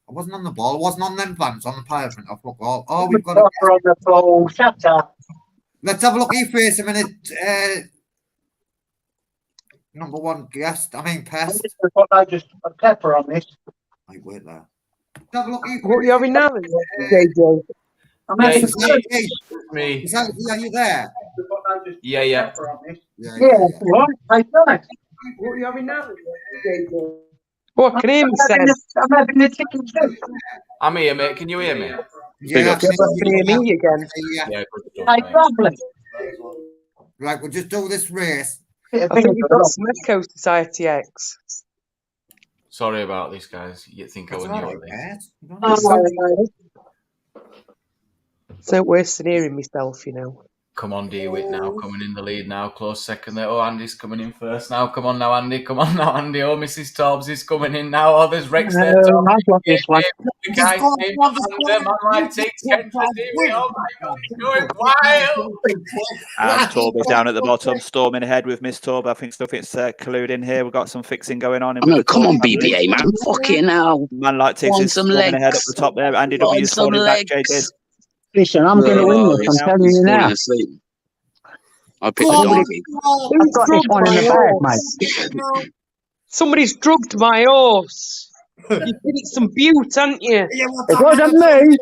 I wasn't on the ball. I wasn't on them vans on the pavement of football. Oh, we've got on the ball. Shut up. Let's have a look at your face a minute. Number one guest. I mean, pest. We've got loads of pepper on this. Wait there. Let's have a look at your What are you having now, JJ? I'm Yeah, having Me. Is that, are you there? Yeah. pepper on this. Yeah. Right. Hey, nice. What are you having now, JJ? What can him say? I'm having the chicken soup. I'm here, mate. Can you hear me? Yeah, Can you hear me again? yeah. good stuff, Hey, mate. lovely. Right, we'll just do this race. I think you've got some Echo Society X. Sorry about this, guys. You think I That's would all knew right, all this? mate. You don't Oh, need to- It's no worse than hearing myself, you know. Come on, Dewitt now, coming in the lead now, close second there. Oh, Andy's coming in first now. Come on now, Andy. Come on now, Andy. Oh, Mrs. Tobbs is coming in now. Oh, there's Rex there. Tobbs. I've got this one. The guy came on the man like takes Ken for Dewitt. Oh my God, he's going wild. And Torb is down at the bottom, storming ahead with Miss Torb. I think stuff it's colluding here. We've got some fixing going on. I know, come on, BBA, man. Fucking hell. Man like Tiggs Want is some storming ahead up legs. the top there. Andy Want W is some holding back legs. JJ. Listen, I'm going to win this. he's- I'm telling he's you now. falling asleep. I picked the Somebody- donkey. I've got this one in the bag, mate. Somebody's drugged my horse. You said it's some butte, haven't you? Yeah, what's It up, wasn't man? me.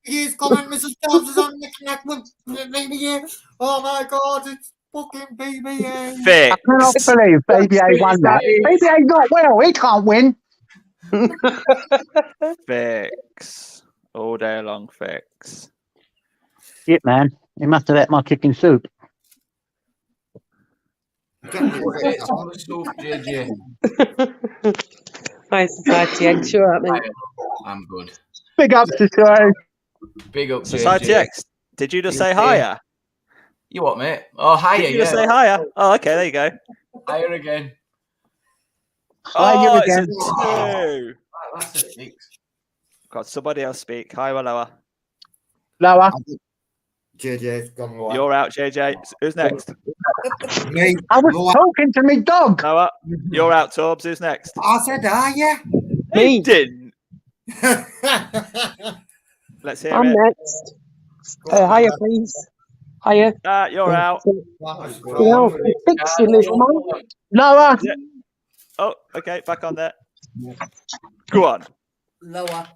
He's coming, Mrs. Dobbs is on the connect with BBA. Oh my God, it's fucking BBA. Fix. I cannot believe BBA won that. BBA's not well. He can't win. Fix. All day long, fix. Shit, man. He must have let my chicken soup. It's on the stove, JJ. Hi, Society Egg. Sure, mate. I'm good. Big up to Sky. Big up, Society JJ. X, did you just say higher? You what, mate? Oh, higher, Did you yeah. just say higher? Oh, okay, there you go. Higher again. Higher Oh, again. it's a 2. That's a 6. Got somebody else speak. Higher or lower? Lower. JJ's gone lower. You're out, JJ. Who's next? Me. I was Lower. talking to me dog. Lower. You're out, Torbs. Who's next? I said, yeah. He didn't. Let's hear I'm it. next. Higher, please. Higher. You're out. No, fixing this, man. Lower. Yeah. Oh, okay. Back on there. Go on. Lower.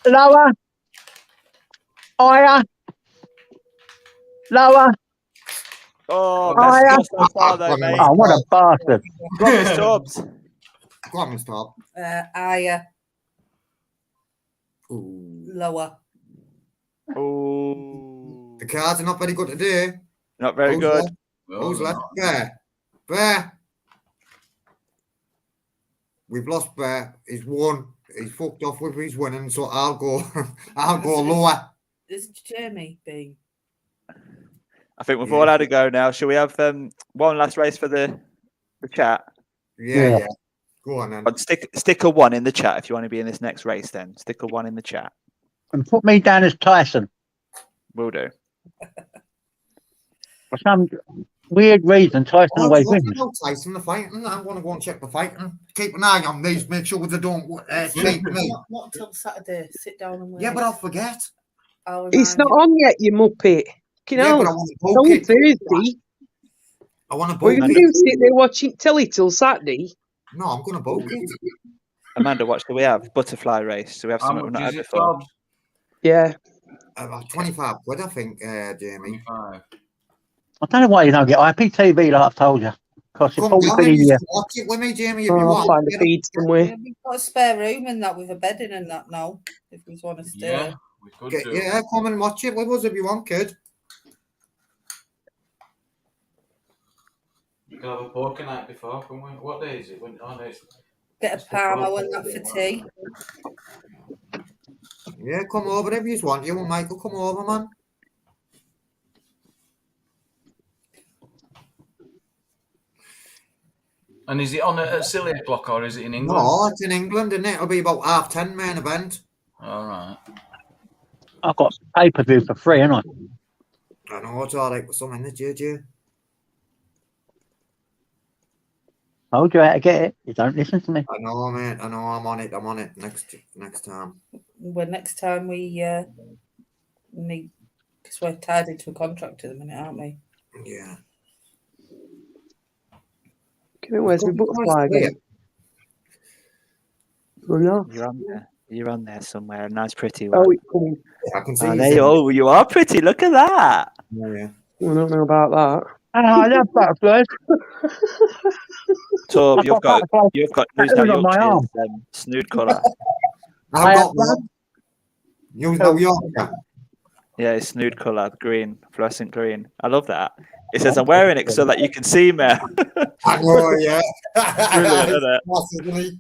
Lower. Higher. Lower. Oh, Higher. best score so far, though, mate. Oh, what a bastard. Go on, Miss Torbs. Go on, Mr. Tobb. Higher. Ooh. Lower. Oh, The cards are not very good today. not very Who's good. left? Who's left? Bear. Bear. We've lost Bear. He's won. He's fucked off with his winning, so I'll go. I'll go lower. Is Jamie being? I think we've all had a go now. Shall we have one last race for the chat? Yeah. Go on then. But stick a 1 in the chat if you want to be in this next race. Then stick a 1 in the chat. And put me down as Tyson. Will do. For some weird reason, Tyson always What wins. about Tyson, the fighting? I'm going to go and check the fighting. Keep an eye on these. Make sure they don't cheat me. Not until Saturday. Sit down and wait. Yeah, but I'll forget. I'll It's remind not you. on yet, you muppet. You Yeah, know, but I want to it's poke only it. Thursday. I want to We're poke going it. to sit there watching telly till Saturday. No, I'm going to poke it. Amanda, what do we have? Butterfly race. Do we have How something we've much not is had it, before? Tobbs? Yeah. About 25 quid, I think, Jamie. 25. I don't know why you don't get IPTV like I've told you. Costs you Come 40 down quid a and you year. can watch it with me, Jamie, if you I'll want. find a feed somewhere. Yeah, we've got a spare room and that with a bed in and that now. If we want to stay. Yeah, we could do. Yeah, come and watch it with us if you want, kid. You can have a poker night before, can we? What day is it? Oh, no, it's... Get a Parmo and that for tea. Yeah, come over if you want. You and Michael, come over, man. And is it on at silly o'clock or is it in England? No, it's in England, isn't it? It'll be about 10:30 main event. All right. I've got pay-per-view for free, haven't I? I know it's all right with some in the JJ. Told you how to get it. You don't listen to me. I know, mate. I know. I'm on it. I'm on it next time. Well, next time we need, because we're tied into a contract at the minute, aren't we? Yeah. Where's my butterfly again? Oh, yeah. You're on there. You're on there somewhere. A nice, pretty Oh, one. it's coming. I can see Oh, you. there you, oh, you are pretty. Look at that. Yeah. I don't know about that. Oh, I love butterflies. Torb, you've got who's now on my arm. Yorkshire's snood colour. I've got one. You know Yorkshire. Yeah, it's snood colour, green, fluorescent green. I love that. It says I'm wearing it so that you can see me. I know, yeah. Brilliant, isn't it? Massively.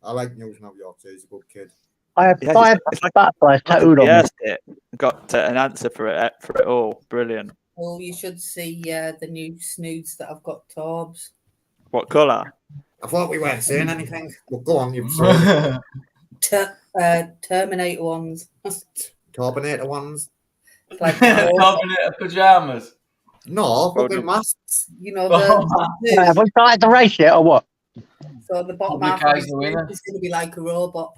I like News Now Yorkshire. He's a good kid. I have Yeah, 5 it's like butterflies I tattooed on me. guessed it. Got an answer for it all. Brilliant. Well, you should see the new snoods that I've got, Torbs. What colour? I thought we weren't saying anything. Well, go on, you've said Terminator ones. Carbonator ones. It's like Carbonator pajamas. No, Oh, fucking no. masks. you know Have we started the race yet or what? so the bottom Public half of eyes the the winner. snooze is going to be like a robot.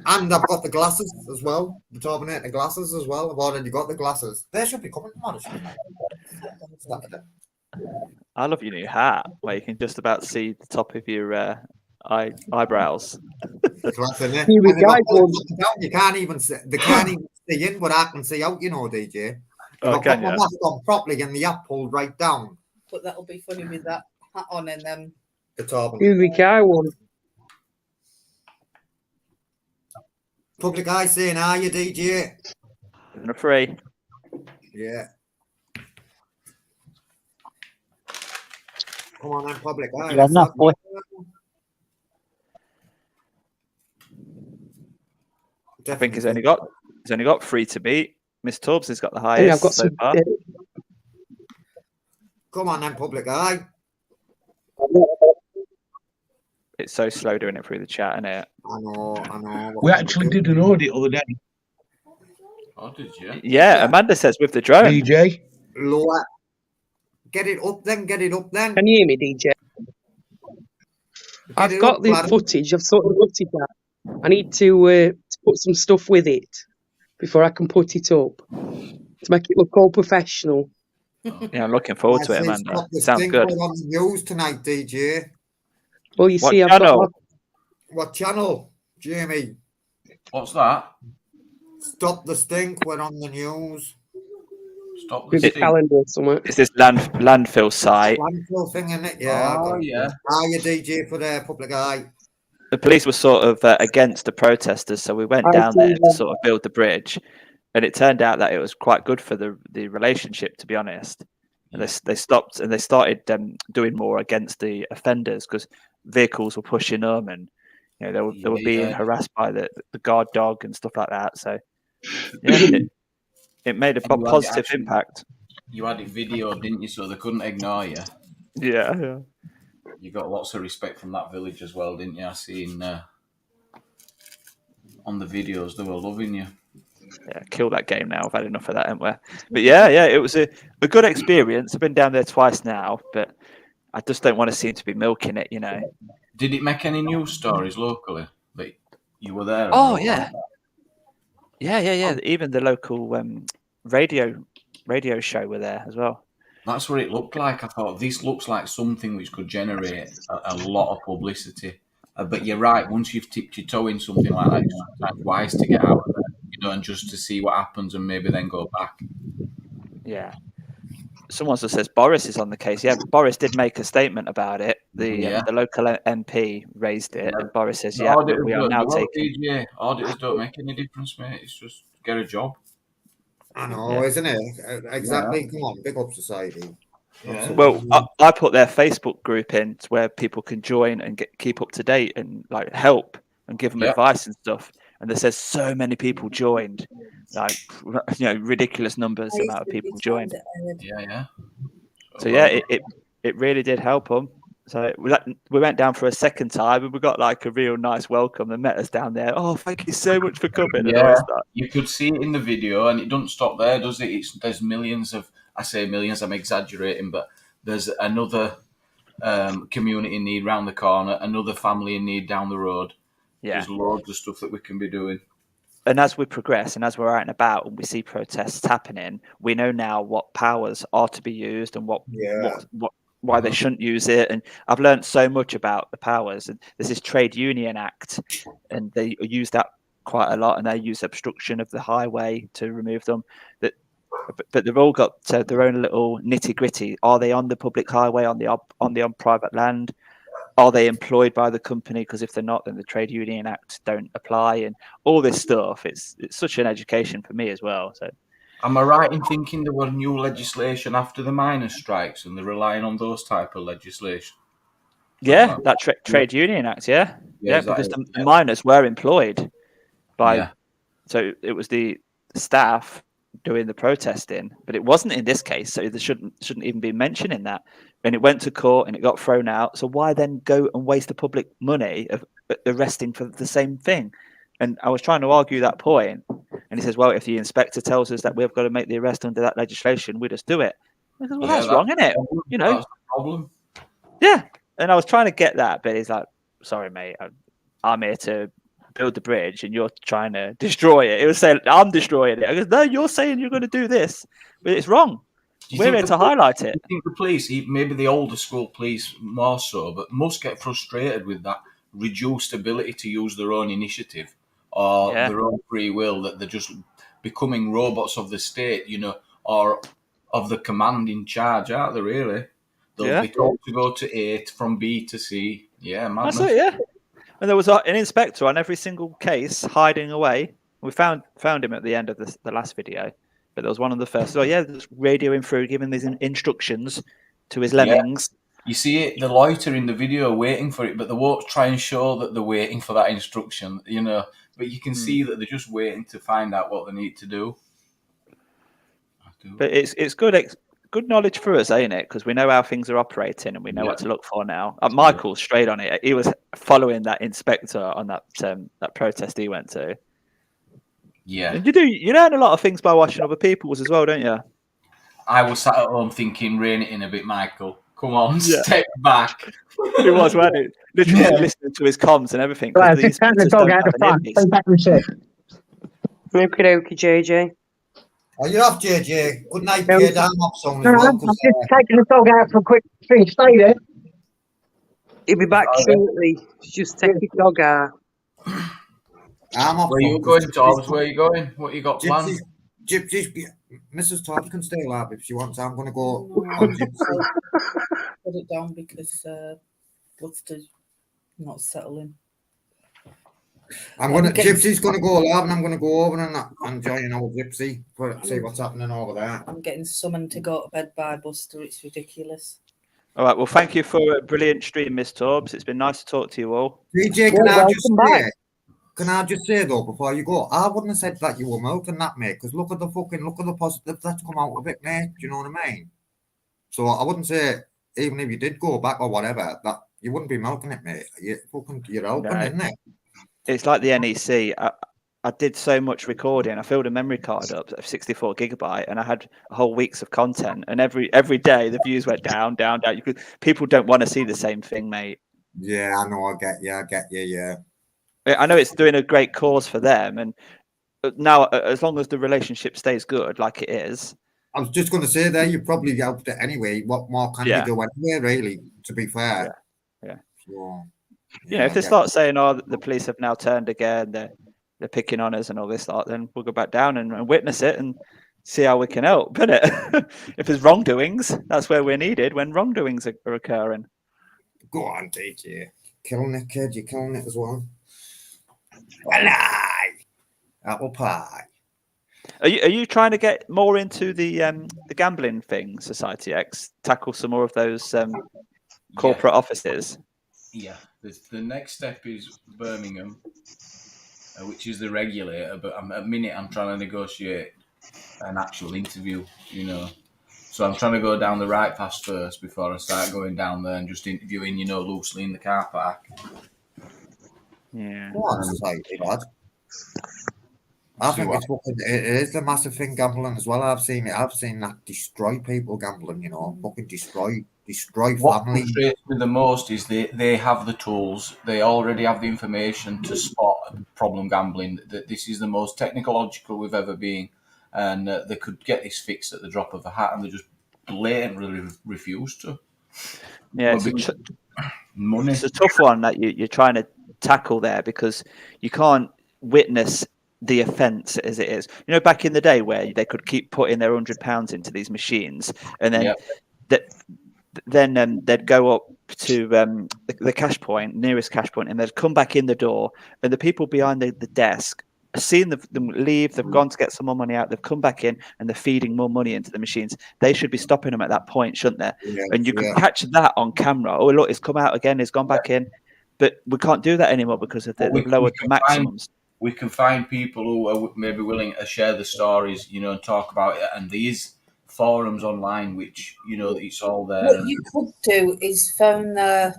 And I've got the glasses as well. The Terminator glasses as well. I've already got the glasses. They should be coming tomorrow. Saturday. I love your new hat where you can just about see the top of your eyebrows. Class, isn't it? Here we And they've got go, buttons up and down. You can't even see, they can't even see in, but I can see out, you know, DJ. Oh, I've got can my you? mask on properly and the app pulled right down. But that'll be funny with that hat on and The Terminator. Here we go, one. Public eye saying, are you, DJ? And a free. Yeah. Come on then, public eye. You have enough, boy. I think he's only got 3 to beat. Miss Tubbs has got the I think highest I've got so some. far. Come on then, public eye. It's so slow doing it through the chat, isn't it? I know. We actually did an audit the other day. Oh, did you? Yeah, Amanda says with the drone. DJ. Lower. Get it up then, get it up then. Can you hear me, DJ? Get I've it got up, the lad. footage. I've sorted the footage out. I need to put some stuff with it before I can put it up to make it look all professional. Yeah, I'm looking forward to it, I say Amanda. stop the Sounds stink good. we're on the news tonight, DJ. Well, you What see, I've channel? got What channel? Jamie. What's that? Stop the stink, we're on the news. Stop the with the stink. calendar or something. It's this landfill site. Landfill thing, isn't it? Yeah. Oh, yeah. Are you, DJ, for the public eye? The police were sort of against the protesters, so we went I down see there to that. sort of build the bridge, and it turned out that it was quite good for the relationship, to be honest. And they stopped and they started doing more against the offenders because vehicles were pushing them, and you know they were being Yeah. harassed by the guard dog and stuff like that. So yeah, it made a And you had it positive actually- impact. You had it videoed, didn't you? So they couldn't ignore you. Yeah. You got lots of respect from that village as well, didn't you? I seen on the videos they were loving you. Yeah, kill that game now. I've had enough of that, haven't we? But yeah, it was a good experience. I've been down there twice now, but I just don't want to seem to be milking it, you know. Did it make any news stories locally that you were there? Oh yeah. Even the local radio show were there as well. That's what it looked like. I thought this looks like something which could generate a lot of publicity. But you're right. Once you've tipped your toe in something like that, it's sometimes wise to get out of there, you know, and just to see what happens, and maybe then go back. Yeah. Someone also says Boris is on the case. Yeah, Boris did make a statement about it. The local MP raised it, and Boris says, "Yeah, we are now taking." DJ, auditors don't make any difference, mate. It's just get a job. I know, isn't it? Exactly. Come on, big up society. Yeah. Well, I put their Facebook group in to where people can join and keep up to date and like help and give them advice and stuff. And there says so many people joined, like ridiculous numbers amount of people joined. Yeah. So yeah, it really did help them. So we went down for a second time and we got like a real nice welcome. They met us down there. Oh, thank you so much for coming. And all Yeah, that. you could see it in the video, and it doesn't stop there, does it? There's millions of, I say millions, I'm exaggerating, but there's another community in need round the corner, another family in need down the road. Yeah. There's loads of stuff that we can be doing. And as we progress and as we're out and about and we see protests happening, we know now what powers are to be used and why they shouldn't use it. And I've learned so much about the powers. And there's this Trade Union Act, and they use that quite a lot, and they use obstruction of the highway to remove them. But they've all got their own little nitty gritty. Are they on the public highway, on private land? Are they employed by the company? Because if they're not, then the Trade Union Act don't apply, and all this stuff. It's such an education for me as well. So, am I right in thinking there were new legislation after the miners' strikes, and they're relying on those type of legislation? Yeah, that Trade Union Act. Yeah, because the miners were employed. So it was the staff doing the protesting, but it wasn't in this case. So they shouldn't even be mentioning that. And it went to court and it got thrown out. So why then go and waste the public money of arresting for the same thing? And I was trying to argue that point, and he says, "Well, if the inspector tells us that we've got to make the arrest under that legislation, we just do it." I said, "Well, that's wrong, isn't it? You know, that's the problem." Yeah." And I was trying to get that, but he's like, "Sorry, mate, I'm here to build the bridge, and you're trying to destroy it." It was saying, "I'm destroying it." I goes, "No, you're saying you're going to do this, but it's wrong. We're here to highlight it." I think the police, maybe the older school police more so, but must get frustrated with that reduced ability to use their own initiative or their own free will, that they're just becoming robots of the state, you know, or of the command in charge, aren't they, really? They'll be told to go to A from B to C. Yeah, madness. That's it, yeah. And there was an inspector on every single case hiding away. We found him at the end of the last video, but there was one of the first. So just radioing through, giving these instructions to his lemmings. Yeah. You see it, the loiter in the video waiting for it, but they won't try and show that they're waiting for that instruction, you know. But you can see that they're just waiting to find out what they need to do. But it's good knowledge for us, ain't it? Because we know how things are operating and we know what to look for now. Michael's straight on it. He was following that inspector on that protest he went to. Yeah. And you learn a lot of things by watching other people's as well, don't you? I was sat at home thinking, rein it in a bit, Michael. Come on, step back. It was, wasn't it? Literally listening to his comms and everything. Right, just turn the dog out the front. Stay back and sit. Okie JJ. Are you off, JJ? Good night, kid. I'm off soon as well. I'm just taking the dog out for a quick thing. Stay there. He'll be back shortly. Just take your dog out. I'm off. Where you going, Tobbs? Where you going? What you got planned? Gypsy, Mrs. Todd can stay alive if she wants. I'm going to go on Gypsy. Put it down because Buster's not settling. Gypsy's going to go live, and I'm going to go over and join old Gypsy for see what's happening over there. I'm getting summoned to go to bed by Buster. It's ridiculous. All right. Well, thank you for a brilliant stream, Miss Tobbs. It's been nice to talk to you all. DJ, can I just say though before you go, I wouldn't have said that you were milking that, mate. Because look at the positive that's come out of it, mate. Do you know what I mean? So I wouldn't say even if you did go back or whatever that you wouldn't be milking it, mate. You're open, isn't it? It's like the NEC. I did so much recording. I filled a memory card up of 64 gigabyte, and I had a whole weeks of content. And every day the views went down. People don't want to see the same thing, mate. Yeah, I know. I get you. Yeah. I know it's doing a great cause for them, and now as long as the relationship stays good, like it is. I was just going to say there, you probably helped it anyway. What more can you do anyway? Really, to be fair. Yeah. So, if they start saying, "Oh, the police have now turned again," they're picking on us and all this lot, then we'll go back down and witness it and see how we can help. Isn't it? If there's wrongdoings, that's where we're needed when wrongdoings are occurring. Go on, DJ. Killing it, kid. You're killing it as well. Apple pie. Are you trying to get more into the gambling thing, Society X? Tackle some more of those corporate offices? Yeah. The next step is Birmingham, which is the regulator. But at the minute, I'm trying to negotiate an actual interview, you know. So I'm trying to go down the right path first before I start going down there and just interviewing, you know, loosely in the car park. Yeah. Go on, Society, lad. I think it is a massive thing, gambling as well. I've seen that destroy people gambling, you know, fucking destroy families. What frustrates me the most is they have the tools, they already have the information to spot problem gambling. That this is the most technological we've ever been, and they could get this fixed at the drop of a hat, and they just blatantly refuse to. Yeah, it's a tough one that you're trying to tackle there, because you can't witness the offence as it is. You know, back in the day where they could keep putting their £100 into these machines, and then they'd go up to the cash point, nearest cash point, and they'd come back in the door, and the people behind the desk, seeing them leave, they've gone to get some more money out, they've come back in, and they're feeding more money into the machines. They should be stopping them at that point, shouldn't they? And you could catch that on camera. Oh, look, it's come out again, it's gone back in. But we can't do that anymore because of they've lowered the maximums. we can find people who are maybe willing to share the stories, you know, and talk about it. And these forums online, which, you know, it's all there. What And you could do is phone the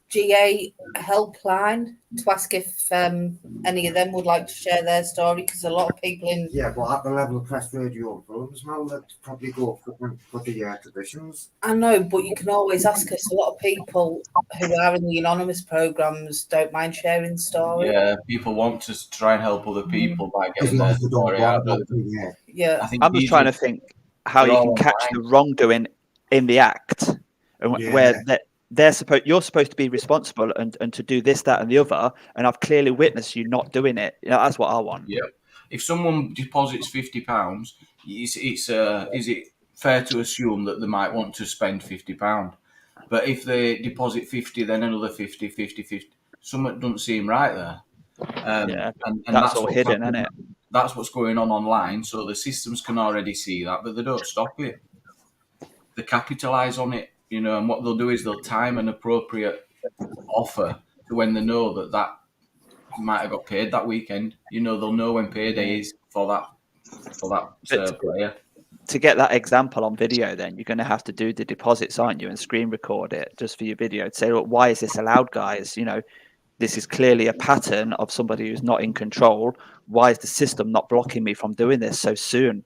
GA helpline to ask if any of them would like to share their story, because a lot of people in Yeah, but at the level of press radio and films now, they'd probably go for the traditions. I know, but you can always ask us. A lot of people who are in the anonymous programs don't mind sharing stories. yeah, people want to try and help other people by As getting long their as they don't story go on out. about it, yeah. Yeah, I think I'm just these trying are- to think how they're you all can catch online. the wrongdoing in the act, and Yeah. where you're supposed to be responsible and to do this, that, and the other, and I've clearly witnessed you not doing it. You know, that's what I want. Yeah. If someone deposits £50, is it fair to assume that they might want to spend £50? But if they deposit 50, then another 50, 50, 50, something doesn't seem right there. Yeah, and that's all what's hidden, happening. isn't it? That's what's going on online. So the systems can already see that, but they don't stop it. They capitalise on it, you know. And what they'll do is they'll time an appropriate offer to when they know that might have got paid that weekend. You know, they'll know when payday is for that But player. to get that example on video, then you're going to have to do the deposits, aren't you, and screen record it just for your video to say, "Look, why is this allowed, guys? You know, this is clearly a pattern of somebody who's not in control. Why is the system not blocking me from doing this so soon?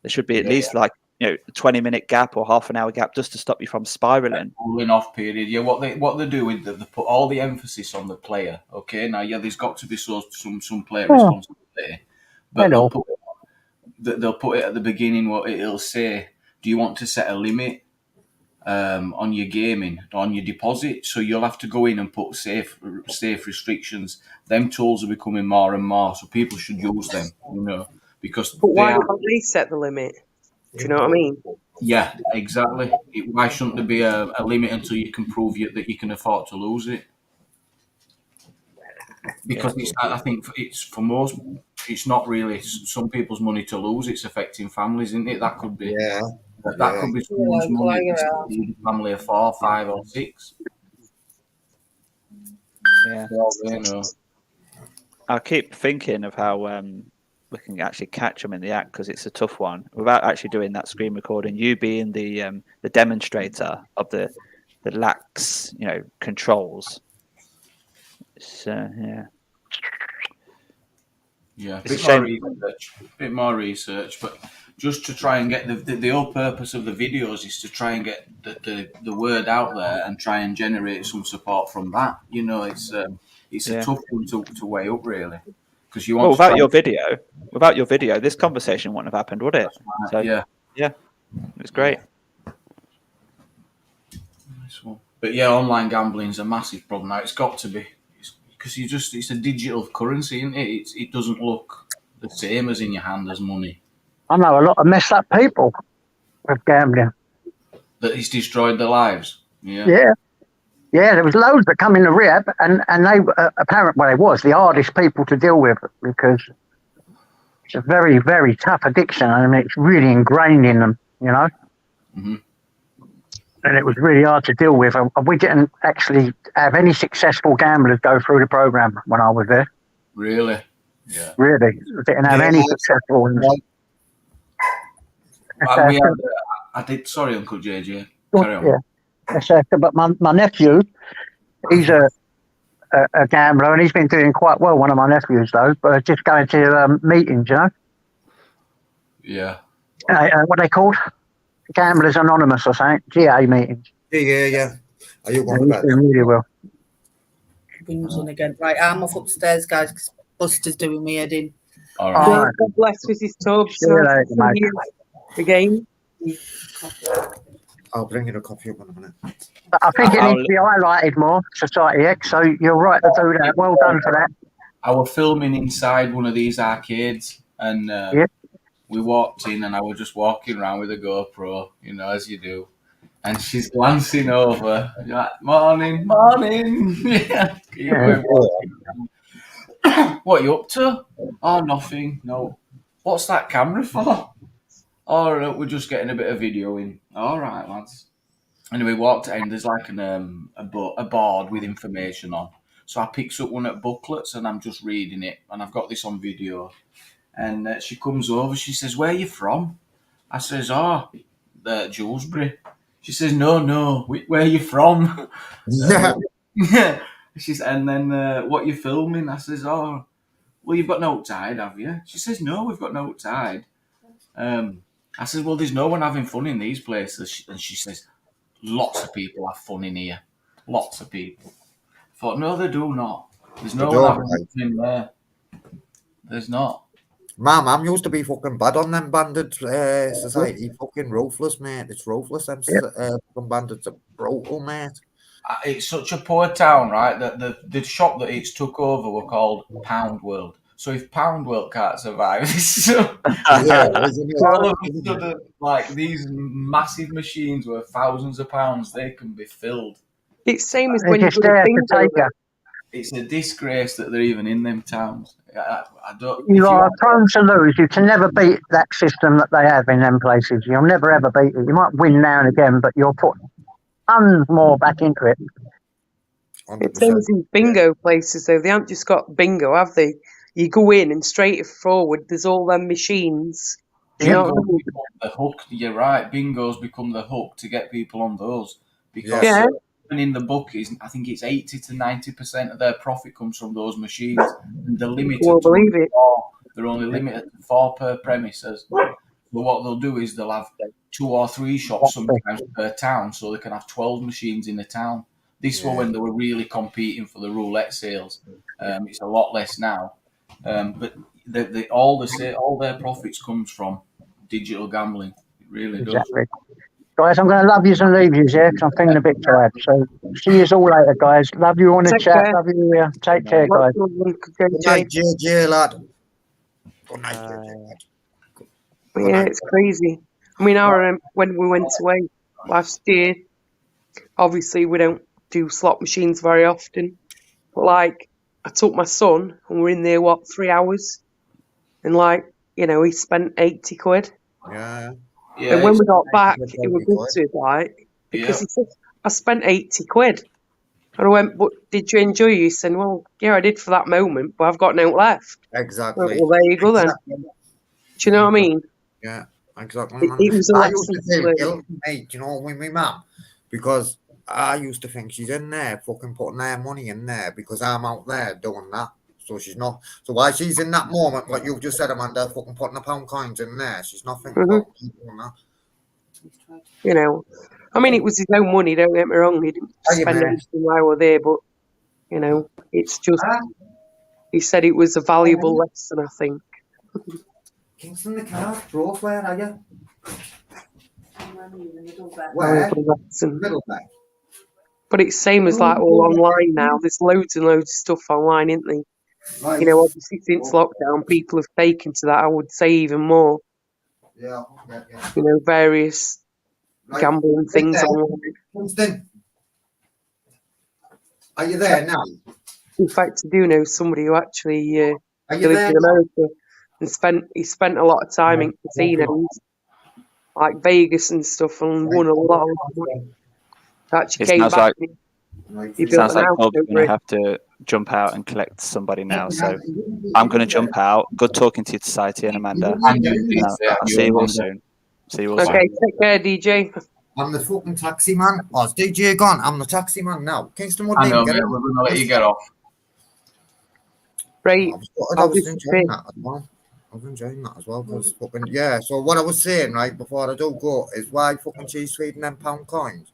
There should be at least like, you know, a 20-minute gap or half an hour gap just to stop you from spiraling." Cooling off period. Yeah, what they do is they put all the emphasis on the player. Okay, now there's got to be some player responsibility, but they'll put it at the beginning. What it'll say: do you want to set a limit on your gaming, on your deposit? So you'll have to go in and put safe restrictions. Them tools are becoming more and more, so people should use them. You know, because But why can't they set the limit? Do you know what I mean? Yeah, exactly. Why shouldn't there be a limit until you can prove that you can afford to lose it? Because I think it's for most, it's not really some people's money to lose. It's affecting families, isn't it? That could be that could be someone's money. A family of 4, 5, or 6. Yeah. Well, you know. I keep thinking of how we can actually catch them in the act, because it's a tough one without actually doing that screen recording. You being the demonstrator of the lax, you know, controls. So Yeah, it's a shame. bit more research, but just to try and get the whole purpose of the videos is to try and get the word out there and try and generate some support from that. You know, it's a tough one to weigh up, really, because you want. Without your video, this conversation wouldn't have happened, would it? Right, So yeah, it's great. Nice one. But yeah, online gambling is a massive problem now. It's got to be. Because it's a digital currency, isn't it? It doesn't look the same as in your hand as money. I know a lot of messed up people with gambling. That it's destroyed their lives. Yeah. Yeah. There was loads that come in the rehab, and they apparently they was the hardest people to deal with, because it's a very, very tough addiction. I mean, it's really ingrained in them, you know. Mm-hmm. And it was really hard to deal with. And we didn't actually have any successful gamblers go through the program when I was there. Really? Yeah. Really, we didn't have any successful ones. I did. Sorry, Uncle JJ. Carry on. Yeah. But my nephew, he's a gambler, and he's been doing quite well. One of my nephews, though, but just going to meetings, you know. Yeah. What are they called? Gamblers Anonymous or something. GA meetings. Yeah. Are you one He's doing really well. Whinging again. Right, I'm off upstairs, guys, because Buster's doing me head in. All right. God bless Mrs. Tubbs. See you later, mate. Again. I'll bring you a coffee up in a minute. But I think it needs to be highlighted more, Society X, so you're right to do that. Well done for that. I was filming inside one of these arcades, and we walked in, and I was just walking around with a GoPro, you know, as you do. And she's glancing over, like, morning. Yeah. What are you up to? Oh, nothing. No. What's that camera for? Oh, no, we're just getting a bit of video in. All right, lads. And we walked in. There's like a board with information on. So I picks up one of the booklets and I'm just reading it, and I've got this on video. And she comes over, she says, "Where are you from?" I says, "Oh, Dewsbury." She says, "No, where are you from?" Yeah. She's, and then, "What you filming?" I says, "Oh, well, you've got no tide, have you?" She says, "No, we've got no tide." I says, "Well, there's no one having fun in these places." And she says, "Lots of people have fun in here. Lots of people." I thought, no, they do not. There's no one having fun in there. There's not. My mum used to be fucking bad on them bandit society. Fucking ruthless, mate. It's ruthless. Them fucking bandits are brutal, mate. It's such a poor town, right? That the shop that it's took over were called Pound World. So if Pound World can't survive, all of a sudden, like these massive machines worth thousands of pounds, they can be filled. It's same as when you go to bingo. It's a disgrace that they're even in them towns. I don't. You are prone to lose. You can never beat that system that they have in them places. You'll never ever beat it. You might win now and again, but you'll put tons more back into it. It's same as in bingo places, though. They haven't just got bingo, have they? You go in and straight forward, there's all them machines. Bingo become the hook. You're right. Bingo's become the hook to get people on those because in the book is, I think it's 80 to 90% of their profit comes from those machines, and they're limited to 4. They're only limited to 4 per premises. But what they'll do is they'll have 2 or 3 shops sometimes per town, so they can have 12 machines in the town. This was when they were really competing for the roulette sales. It's a lot less now, but all their profits comes from digital gambling. It really does. Guys, I'm going to love yous and leave yous, because I'm feeling a bit tired. So see yous all later, guys. Love you on the chat. Love you here. Take care, guys. Good night, JJ, lad. Good night, JJ, lad. Yeah, it's crazy. I mean, I remember when we went away last year, obviously we don't do slot machines very often. But, like, I took my son and we're in there, 3 hours? And, like, he spent 80 quid. Yeah. And when we got back, he was gutted, like, because he said, "I spent 80 quid. And I went, "But did you enjoy it?" He said, "Well, yeah, I did for that moment, but I've got no left." Exactly. Well, there you go then. Do you know what I mean? Yeah, exactly. It was I used to feel guilty, mate, with my mum, because I used to think she's in there fucking putting their money in there because I'm out there doing that. So she's not. So while she's in that moment, what you've just said, Amanda, fucking putting the pound coins in there, she's not thinking about doing that. I mean, it was his own money. Don't get me wrong. He didn't spend anything while we were there, but it's just. He said it was a valuable lesson, I think. Kingston, the car, Rose, where are you? Where? Middle bag. But it's same as like all online now. There's loads and loads of stuff online, isn't there? Right. Obviously since lockdown, people have taken to that. I would say even more. Yeah. Various gambling things online. Kingston, are you there now? In fact, I do know somebody who actually lived there in America and spent a lot of time in casinos, like Vegas and stuff, and won a lot of money. Actually came back. It sounds like Bob's going to have to jump out and collect somebody now. So I'm going to jump out. Good talking to you, Society and Amanda. I'll see you all soon. Okay, take care, DJ. I'm the fucking taxi man. Oh, is DJ gone? I'm the taxi man now. Kingston, what I know, mate. We're going to let you get off. Right. I was enjoying that as well. Because fucking, so what I was saying, right, before I do go, is why fucking she's feeding them pound coins.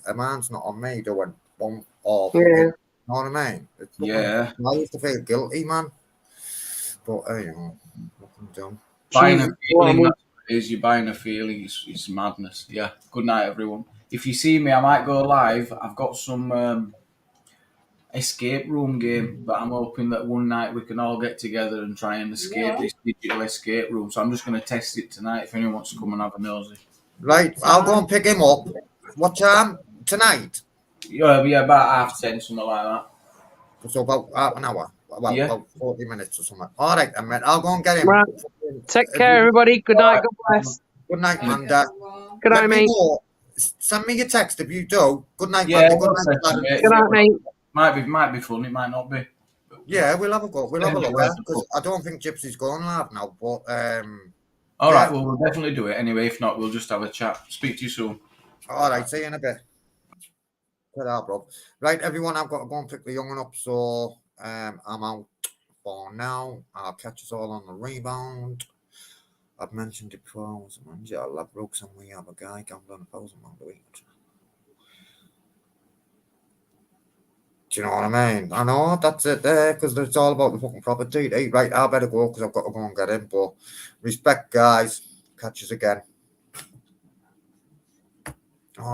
A man's not on me doing one or you know what I mean? I used to feel guilty, man. But nothing done. Buying a feeling, that's what it is. You're buying a feeling. It's madness. Yeah. Good night, everyone. If you see me, I might go live. I've got some escape room game that I'm hoping that one night we can all get together and try and escape this digital escape room. So I'm just going to test it tonight if anyone wants to come and have a nosy. Right, I'll go and pick him up. What time? Tonight? Yeah, about 10:30, something like that. So about half an hour. About 40 minutes or something. All right, then, mate. I'll go and get him. Right. Take care, everybody. Good night. God bless. Good night, Amanda. Good night, mate. Send me a text if you do. Good night, yeah, Good night, mate. Might be fun. It might not be. Yeah, we'll have a go. We'll have a look Yeah. because I don't think Gypsy's going live now. But All right. yeah. Well, we'll definitely do it anyway. If not, we'll just have a chat. Speak to you soon. All right, see you in a bit. Ta-da, bro. Right, everyone, I've got to go and pick the young one up, so I'm out for now. I'll catch us all on the rebound. I've mentioned it before. I was a manager at Ladbrokes, and we have a guy gambling £1,000 a week. Do you know what I mean? I know that's it there because it's all about the fucking property. Right, I better go because I've got to go and get in. But respect, guys. Catch us again.